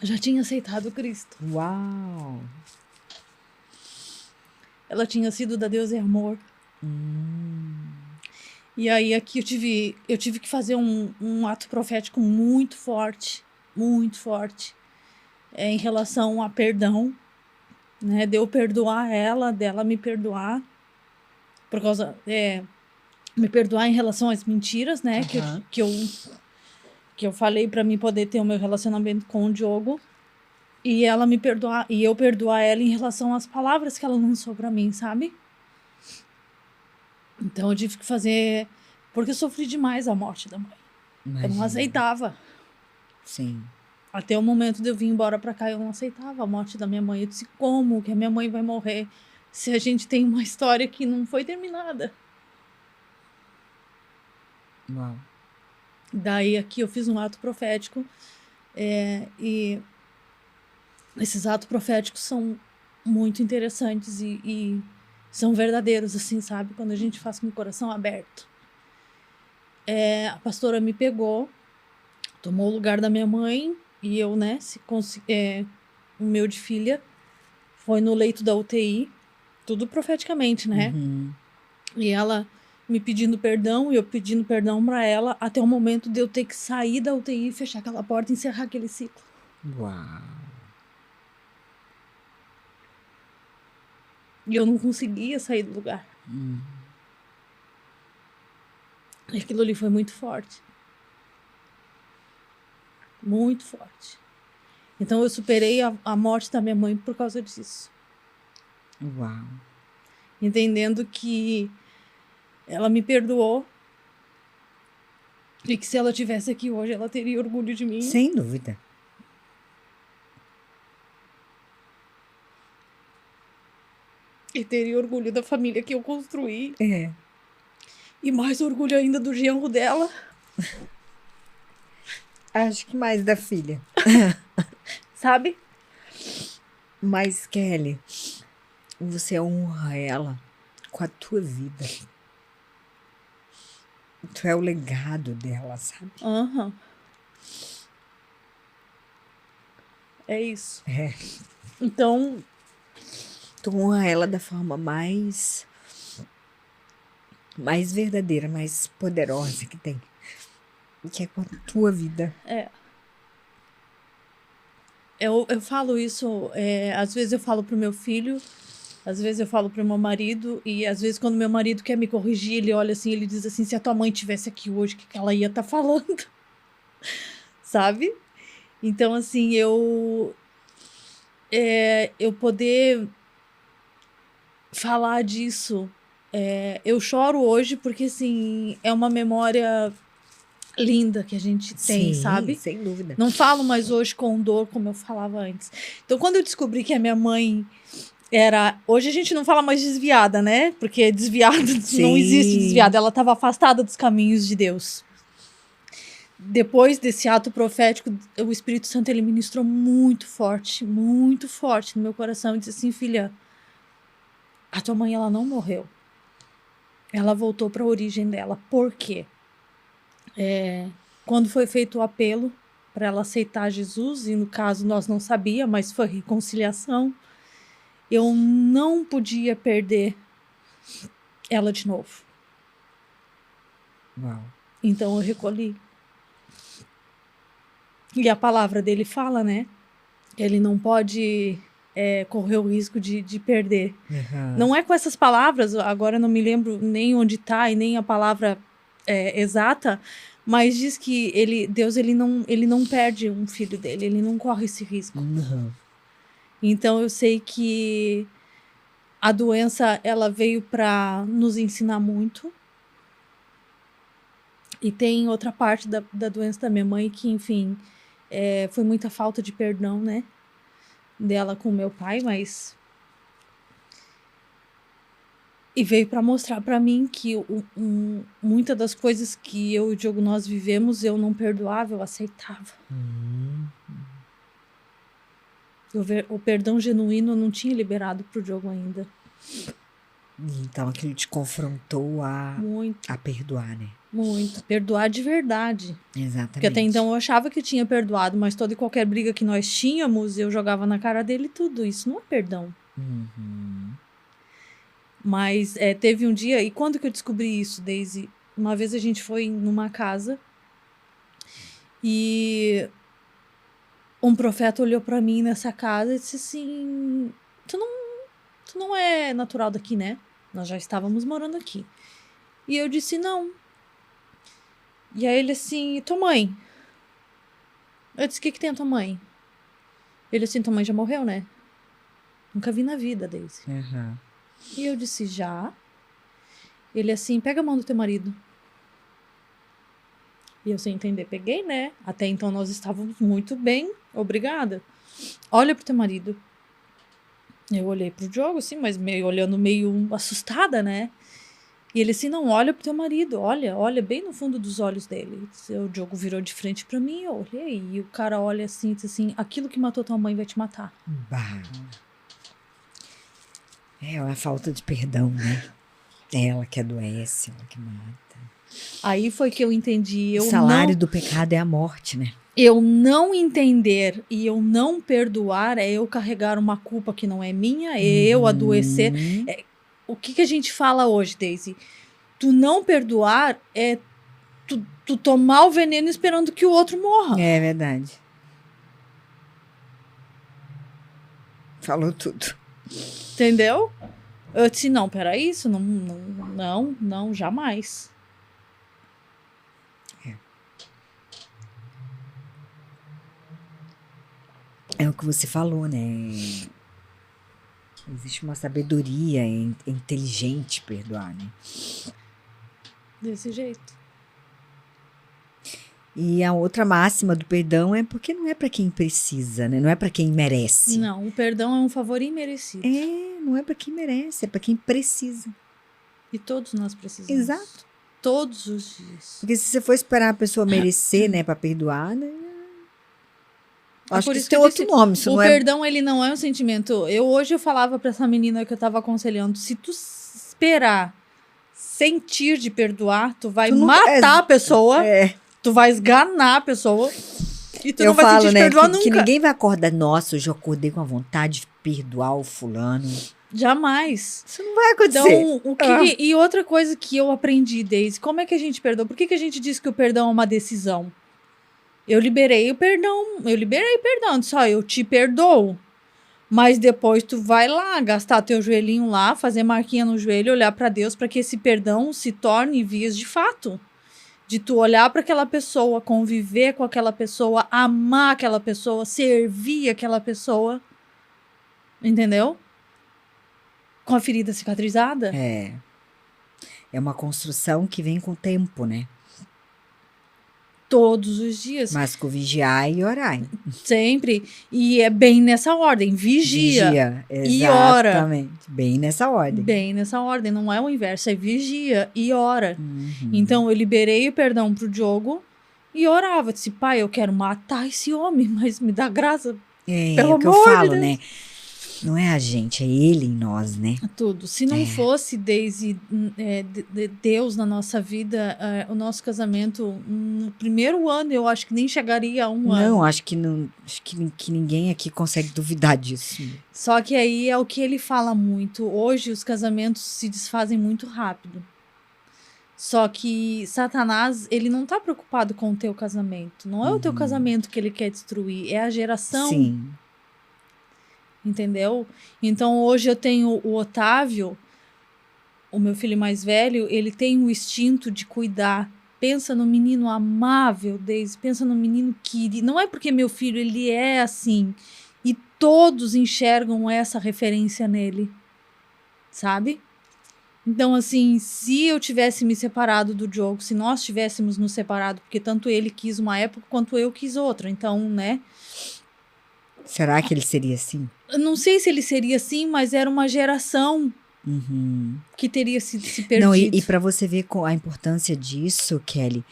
já tinha aceitado Cristo. Uau. Ela tinha sido da Deus é Amor. E aí aqui eu tive que fazer um ato profético muito forte. Muito forte. Em relação a perdão. Né, de eu perdoar ela, dela me perdoar. Por causa... me perdoar em relação às mentiras, né? Que eu falei pra mim poder ter o meu relacionamento com o Diogo. E ela me perdoar, e eu perdoar ela em relação às palavras que ela lançou pra mim, sabe? Então eu tive que fazer, porque eu sofri demais a morte da mãe. Imagina. Eu não aceitava. Sim. Até o momento de eu vir embora pra cá, eu não aceitava a morte da minha mãe. Eu disse, como que a minha mãe vai morrer se a gente tem uma história que não foi terminada? Uau. Daí aqui eu fiz um ato profético, e esses atos proféticos são muito interessantes e são verdadeiros, assim, sabe? Quando a gente faz com o coração aberto. A pastora me pegou, tomou o lugar da minha mãe e eu, né, o meu de filha foi no leito da UTI, tudo profeticamente, né? E ela me pedindo perdão e eu pedindo perdão pra ela até o momento de eu ter que sair da UTI, fechar aquela porta e encerrar aquele ciclo. Uau. E eu não conseguia sair do lugar. E aquilo ali foi muito forte. Muito forte. Então eu superei a morte da minha mãe por causa disso. Uau. Entendendo que ela me perdoou. E que se ela estivesse aqui hoje, ela teria orgulho de mim. Sem dúvida. E teria orgulho da família que eu construí. É. E mais orgulho ainda do genro dela. Acho que mais da filha. Sabe? Mas, Kelly, você honra ela com a tua vida. Tu é o legado dela, sabe? É isso. É. Então, Tu honra ela da forma mais verdadeira, mais poderosa que tem. Que é com a tua vida. Eu falo isso, às vezes eu falo pro meu filho, às vezes eu falo pro meu marido, e às vezes quando meu marido quer me corrigir, ele olha assim, ele diz assim, se a tua mãe estivesse aqui hoje, o que ela ia estar falando? Sabe? Então, assim, eu poder falar disso, eu choro hoje porque, assim, é uma memória linda que a gente tem, sabe? Sem dúvida. Não falo mais hoje com dor como eu falava antes. Então, quando eu descobri que a minha mãe era... Hoje a gente não fala mais desviada, né? Porque desviada, não existe desviada. Ela estava afastada dos caminhos de Deus. Depois desse ato profético, o Espírito Santo, ele ministrou muito forte no meu coração. E disse assim, filha, a tua mãe, ela não morreu. Ela voltou para a origem dela. Por quê? Quando foi feito o apelo para ela aceitar Jesus, e no caso nós não sabíamos, mas foi reconciliação, eu não podia perder ela de novo. Uau. Então eu recolhi. E a palavra dele fala, né? Ele não pode correr o risco de perder. Não é com essas palavras, agora eu não me lembro nem onde está e nem a palavra exata, Mas diz que Deus ele não perde um filho dele, ele não corre esse risco. Uhum. Então eu sei que a doença ela veio para nos ensinar muito. E tem outra parte da doença da minha mãe que, enfim, foi muita falta de perdão, né? Dela com meu pai, mas... E veio para mostrar para mim que muitas das coisas que eu e o Diogo nós vivemos, eu não perdoava, eu aceitava. O perdão genuíno eu não tinha liberado pro Diogo ainda. Então aquilo te confrontou a perdoar, né? Muito. Perdoar de verdade. Exatamente. Porque até então eu achava que eu tinha perdoado, mas toda e qualquer briga que nós tínhamos, eu jogava na cara dele tudo. Isso não é perdão. Uhum. Mas teve um dia, e quando que eu descobri isso, Daisy? Uma vez a gente foi numa casa e um profeta olhou pra mim nessa casa e disse assim, tu não é natural daqui, né? Nós já estávamos morando aqui. E eu disse, não. E aí ele assim, tua mãe? Eu disse, o que tem a tua mãe? Ele assim, tua mãe já morreu, né? Nunca vi na vida, Daisy. Uhum. E eu disse, já? Ele assim, pega a mão do teu marido. E eu sem entender, peguei, né? Até então nós estávamos muito bem, obrigada. Olha pro teu marido. Eu olhei pro Diogo, assim, mas olhando meio assustada, né? E ele assim, não, olha pro teu marido, olha bem no fundo dos olhos dele. O Diogo virou de frente pra mim, eu olhei, e o cara olha assim, diz assim, aquilo que matou tua mãe vai te matar. Bah. É a falta de perdão, né? É ela que adoece, ela que mata. Aí foi que eu entendi. O salário do pecado é a morte, né? Eu não entender e eu não perdoar é eu carregar uma culpa que não é minha, é eu adoecer. O que a gente fala hoje, Daisy? Tu não perdoar é tu tomar o veneno esperando que o outro morra. É verdade. Falou tudo. Entendeu? Eu disse, não, peraí, isso não, jamais. É o que você falou, né? Existe uma sabedoria inteligente perdoar, né? Desse jeito. E a outra máxima do perdão é porque não é para quem precisa, né? Não é para quem merece. Não, o perdão é um favor imerecido. Não é para quem merece, é para quem precisa. E todos nós precisamos. Exato. Todos os dias. Porque se você for esperar a pessoa merecer, né, para perdoar, né? Acho que isso tem eu outro nome. Isso o não perdão, ele não é um sentimento. Hoje eu falava pra essa menina que eu tava aconselhando, se tu esperar sentir de perdoar, tu vai matar a pessoa, tu vai esganar a pessoa e tu não vai sentir de perdoar nunca. Que ninguém vai acordar, nossa, hoje eu acordei com a vontade de perdoar o fulano. Jamais. Isso não vai acontecer. Então, e outra coisa que eu aprendi, Deise, como é que a gente perdoa? Por que a gente diz que o perdão é uma decisão? Eu liberei perdão, só eu te perdoo. Mas depois tu vai lá, gastar teu joelhinho lá, fazer marquinha no joelho, olhar pra Deus para que esse perdão se torne vias de fato. De tu olhar para aquela pessoa, conviver com aquela pessoa, amar aquela pessoa, servir aquela pessoa. Entendeu? Com a ferida cicatrizada. É uma construção que vem com o tempo, né? Todos os dias. Mas com vigiar e orar. Sempre. E é bem nessa ordem. Vigia e ora. Exatamente. Bem nessa ordem. Bem nessa ordem. Não é o inverso. É vigia e ora. Então, eu liberei o perdão pro Diogo e orava. Disse, pai, eu quero matar esse homem, mas me dá graça. Pelo amor que eu falo, de né? Não é a gente, é ele em nós, né? Tudo. Se não fosse, Daisy, Deus na nossa vida, o nosso casamento, no primeiro ano, eu acho que nem chegaria a um ano. Não, acho que ninguém aqui consegue duvidar disso. Só que aí é o que ele fala muito. Hoje, os casamentos se desfazem muito rápido. Só que Satanás, ele não tá preocupado com o teu casamento. Não é o teu casamento que ele quer destruir, é a geração. Sim. Entendeu? Então, hoje eu tenho o Otávio, o meu filho mais velho, ele tem o instinto de cuidar Pensa no menino amável, Deise. Pensa no menino querido. Não é porque meu filho, ele é assim. E todos enxergam essa referência nele. Sabe? Então, assim, se eu tivesse me separado do Diogo, se nós tivéssemos nos separado, porque tanto ele quis uma época quanto eu quis outra. Então, né? Será que ele seria assim? Eu não sei se ele seria assim, mas era uma geração que teria se perdido. Não, e para você ver a importância disso, Kelly,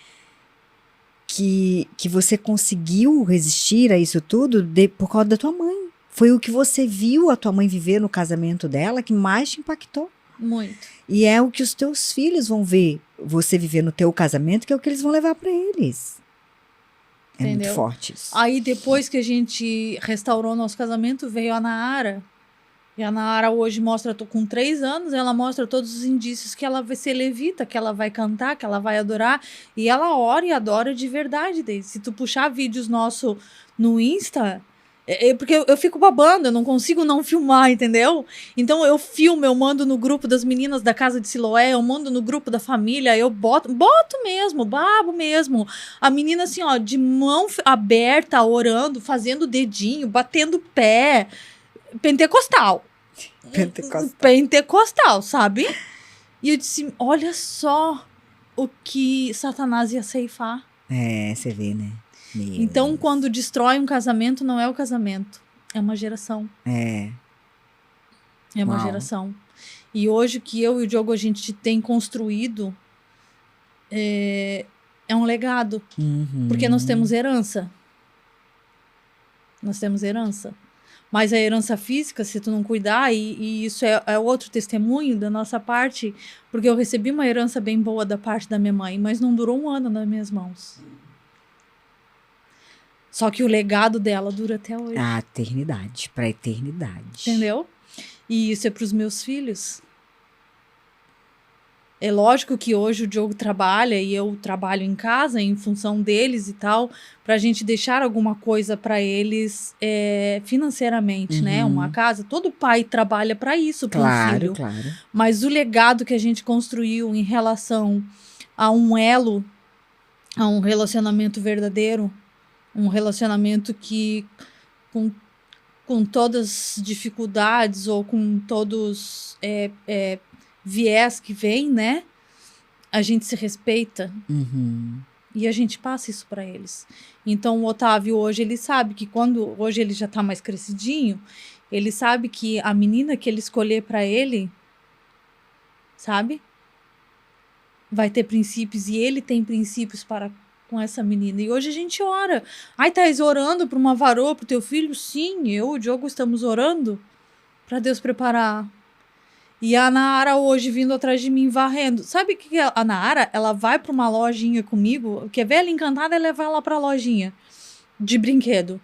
que você conseguiu resistir a isso tudo por causa da tua mãe. Foi o que você viu a tua mãe viver no casamento dela que mais te impactou. Muito. E é o que os teus filhos vão ver você viver no teu casamento, que é o que eles vão levar para eles. É Entendeu? muito forte isso. Aí depois que a gente restaurou nosso casamento, veio a Nahara. E a Nahara hoje mostra, tô com 3 anos, ela mostra todos os indícios que ela vai ser levita, que ela vai cantar, que ela vai adorar. E ela ora e adora de verdade. Desde. Se tu puxar vídeos nossos no Insta, porque eu fico babando, eu não consigo não filmar, entendeu? Então eu filmo, eu mando no grupo das meninas da casa de Siloé, eu mando no grupo da família, eu boto mesmo, babo mesmo. A menina assim, ó, de mão aberta, orando, fazendo dedinho, batendo pé. Pentecostal. Pentecostal, sabe? E eu disse, olha só o que Satanás ia ceifar. É, você vê, né? Então, quando destrói um casamento, não é o casamento. É uma geração. É uma geração. E hoje, o que eu e o Diogo a gente tem construído é um legado. Porque nós temos herança. Nós temos herança. Mas a herança física, se tu não cuidar, e isso é outro testemunho da nossa parte, porque eu recebi uma herança bem boa da parte da minha mãe, mas não durou 1 ano nas minhas mãos. Só que o legado dela dura até hoje. A eternidade, pra eternidade. Entendeu? E isso é pros meus filhos. É lógico que hoje o Diogo trabalha e eu trabalho em casa em função deles e tal, pra gente deixar alguma coisa pra eles financeiramente, né? Uma casa. Todo pai trabalha pra isso, pro filho. Claro. Mas o legado que a gente construiu em relação a um elo, a um relacionamento verdadeiro, um relacionamento que com todas as dificuldades ou com todos viés que vem, né? A gente se respeita e a gente passa isso para eles. Então o Otávio hoje, ele sabe que hoje ele já tá mais crescidinho, ele sabe que a menina que ele escolher para ele, sabe? Vai ter princípios e ele tem princípios com essa menina. E hoje a gente ora. Ai, Thaís, orando para uma varoa, pro teu filho? Sim, eu e o Diogo estamos orando para Deus preparar. E a Nahara hoje vindo atrás de mim varrendo. Sabe o que a Nahara, ela vai para uma lojinha comigo, quer ver ela encantada, ela levar ela para a lojinha de brinquedo.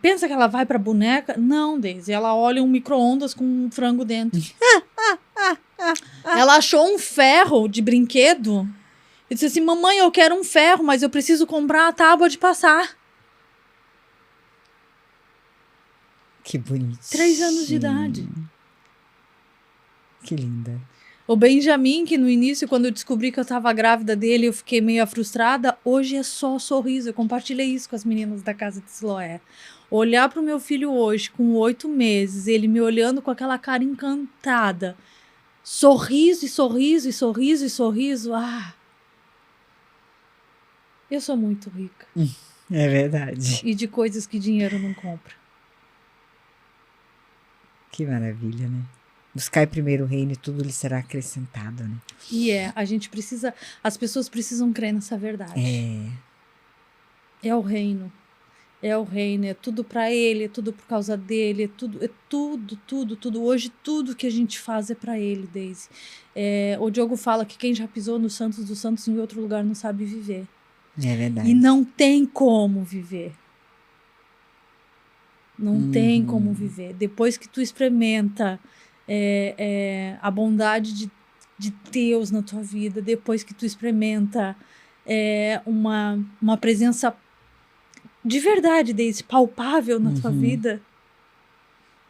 Pensa que ela vai para boneca? Não, Deise, ela olha um micro-ondas com um frango dentro. Ela achou um ferro de brinquedo e disse assim, mamãe, eu quero um ferro, mas eu preciso comprar a tábua de passar. Que bonitinho. 3 anos de idade. Que linda. O Benjamin, que no início, quando eu descobri que eu tava grávida dele, eu fiquei meio frustrada. Hoje é só sorriso. Eu compartilhei isso com as meninas da casa de Siloé. Olhar pro meu filho hoje, com 8 meses, ele me olhando com aquela cara encantada. Sorriso e sorriso e sorriso e sorriso. Ah! Eu sou muito rica. É verdade. E de coisas que dinheiro não compra. Que maravilha, né? Buscar primeiro o reino e tudo lhe será acrescentado, né? E a gente precisa, as pessoas precisam crer nessa verdade. É o reino. É o reino, é tudo pra ele, é tudo por causa dele, é tudo. Hoje tudo que a gente faz é pra ele, Deise. O Diogo fala que quem já pisou no Santos dos Santos em outro lugar não sabe viver. É verdade. E não tem como viver. Não tem como viver. Depois que tu experimenta a bondade de Deus na tua vida, depois que tu experimenta uma presença de verdade, Deise, palpável na tua vida,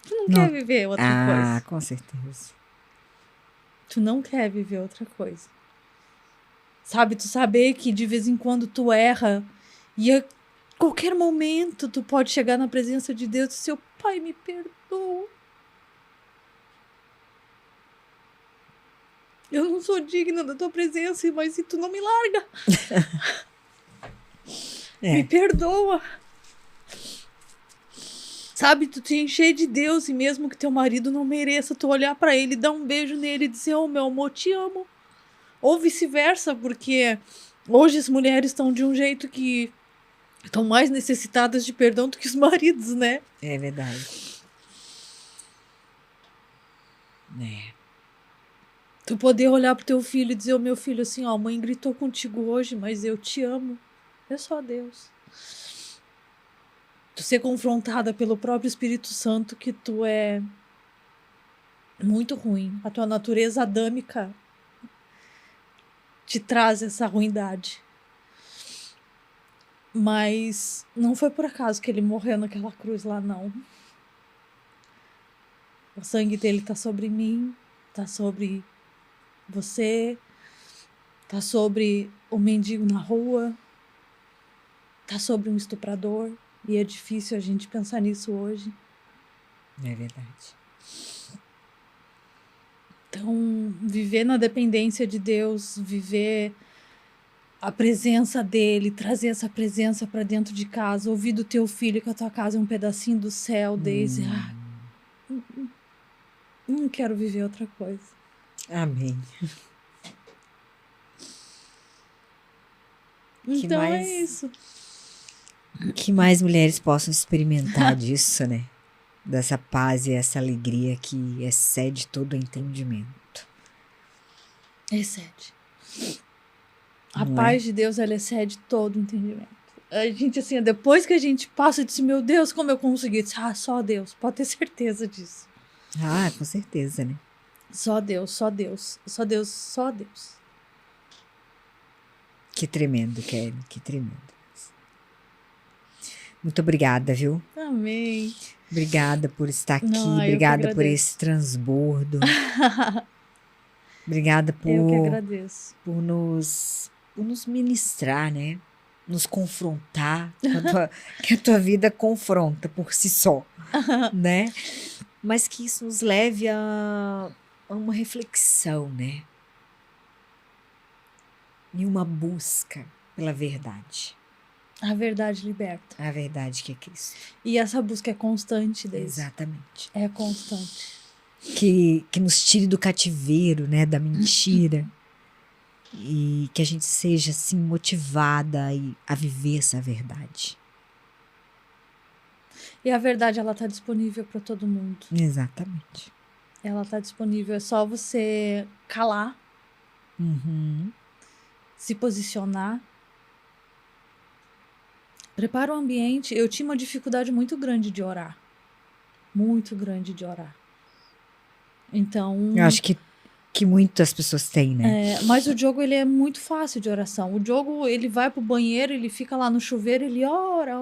tu não quer viver outra coisa. Ah, com certeza. Tu não quer viver outra coisa. Sabe, tu saber que de vez em quando tu erra e a qualquer momento tu pode chegar na presença de Deus e dizer, seu Pai, me perdoa. Eu não sou digna da tua presença, mas se tu não me larga, me perdoa. Sabe, tu te encher de Deus e mesmo que teu marido não mereça, tu olhar pra ele, dar um beijo nele e dizer, meu amor, te amo. Ou vice-versa, porque hoje as mulheres estão de um jeito que estão mais necessitadas de perdão do que os maridos, né? É verdade. Tu poder olhar pro teu filho e dizer, meu filho, assim, a mãe gritou contigo hoje, mas eu te amo. É só Deus. Tu ser confrontada pelo próprio Espírito Santo que tu é muito ruim. A tua natureza adâmica te traz essa ruindade. Mas não foi por acaso que ele morreu naquela cruz lá, não. O sangue dele tá sobre mim, tá sobre você, tá sobre o mendigo na rua, tá sobre um estuprador. E é difícil a gente pensar nisso hoje. É verdade. Então, viver na dependência de Deus, viver a presença dele, trazer essa presença para dentro de casa, ouvir do teu filho que a tua casa é um pedacinho do céu, Daisy. Não quero viver outra coisa. Amém. Então é isso. Que mais mulheres possam experimentar disso, né? Dessa paz e essa alegria que excede todo o entendimento. Excede. A paz de Deus, ela excede todo o entendimento. A gente, assim, depois que a gente passa, disse, meu Deus, como eu consegui? Disse, só Deus, pode ter certeza disso. Com certeza, né? Só Deus, só Deus, só Deus, só Deus. Que tremendo, Kelly, que tremendo. Muito obrigada, viu? Amém. Obrigada por estar aqui, obrigada por esse transbordo. Obrigada eu que agradeço. por nos ministrar, né? Nos confrontar, que a tua vida confronta por si só, né? Mas que isso nos leve a uma reflexão, né? E uma busca pela verdade. A verdade liberta. A verdade que é Cristo. E essa busca é constante, Deus. Exatamente. É constante. Que nos tire do cativeiro, né? Da mentira. E que a gente seja, assim, motivada a viver essa verdade. E a verdade, ela tá disponível para todo mundo. Exatamente. Ela tá disponível. É só você calar. Se posicionar. Prepara o ambiente. Eu tinha uma dificuldade muito grande de orar. Muito grande de orar. Então... Eu acho que muitas pessoas têm, né? Mas o Diogo, ele é muito fácil de oração. O Diogo, ele vai pro banheiro, ele fica lá no chuveiro, ele ora.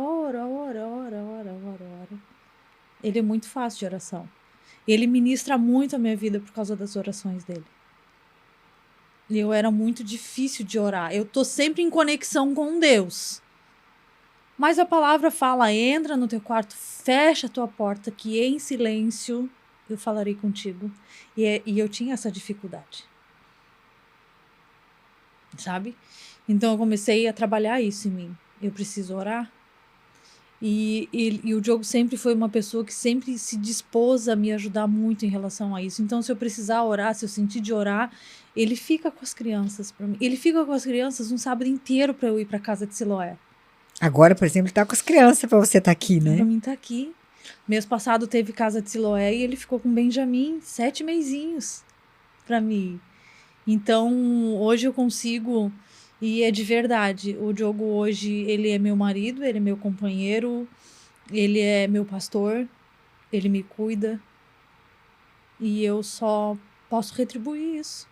Ele é muito fácil de oração. Ele ministra muito a minha vida por causa das orações dele. E eu era muito difícil de orar. Eu tô sempre em conexão com Deus. Mas a palavra fala, entra no teu quarto, fecha a tua porta, que em silêncio eu falarei contigo. E eu tinha essa dificuldade. Sabe? Então eu comecei a trabalhar isso em mim. Eu preciso orar. E o Diogo sempre foi uma pessoa que sempre se dispôs a me ajudar muito em relação a isso. Então, se eu precisar orar, se eu sentir de orar, ele fica com as crianças para mim. Ele fica com as crianças um sábado inteiro para eu ir para casa de Siloé. Agora, por exemplo, ele tá com as crianças para você estar aqui, né? Para mim tá aqui. Mês passado teve casa de Siloé e ele ficou com o Benjamin 7 mesinhos para mim. Então, hoje eu consigo... E é de verdade, o Diogo hoje, ele é meu marido, ele é meu companheiro, ele é meu pastor, ele me cuida. E eu só posso retribuir isso.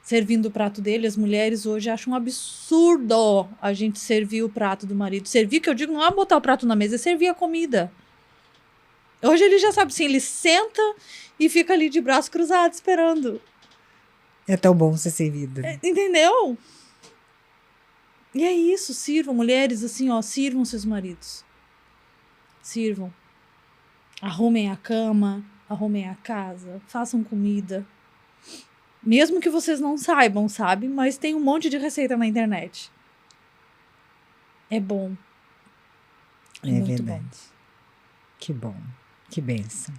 Servindo o prato dele, as mulheres hoje acham um absurdo a gente servir o prato do marido. Servir, que eu digo, não é botar o prato na mesa, é servir a comida. Hoje ele já sabe, assim, ele senta e fica ali de braço cruzado esperando. É tão bom ser servido. Né? Entendeu? E é isso, sirvam, mulheres, assim, ó, sirvam seus maridos. Sirvam. Arrumem a cama, arrumem a casa, façam comida. Mesmo que vocês não saibam, sabe? Mas tem um monte de receita na internet. É bom. É muito verdade. bom. Que bom. Que bênção.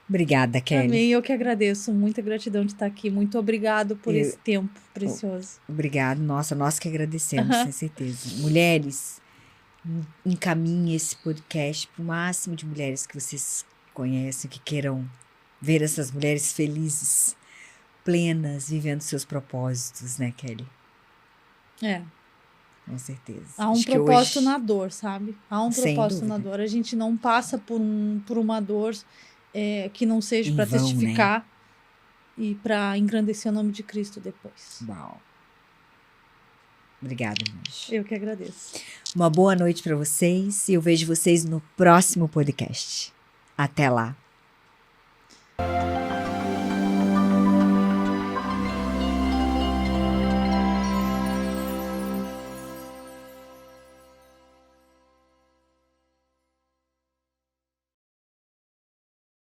Obrigada, Kelly. Amém, eu que agradeço. Muita gratidão de estar aqui. Muito obrigado por esse tempo precioso. Obrigado. Nossa, nós que agradecemos, sem certeza. Mulheres, encaminhe esse podcast para o máximo de mulheres que vocês conhecem, que queiram ver essas mulheres felizes, plenas, vivendo seus propósitos, né, Kelly? É. Com certeza. Há um Acho que propósito hoje, na dor, sabe? Há um sem propósito dúvida, na dor. A gente não passa por uma dor que não seja Em para vão, testificar e para engrandecer o nome de Cristo depois. Uau. Obrigada, Anjo. Eu que agradeço. Uma boa noite para vocês e eu vejo vocês no próximo podcast. Até lá.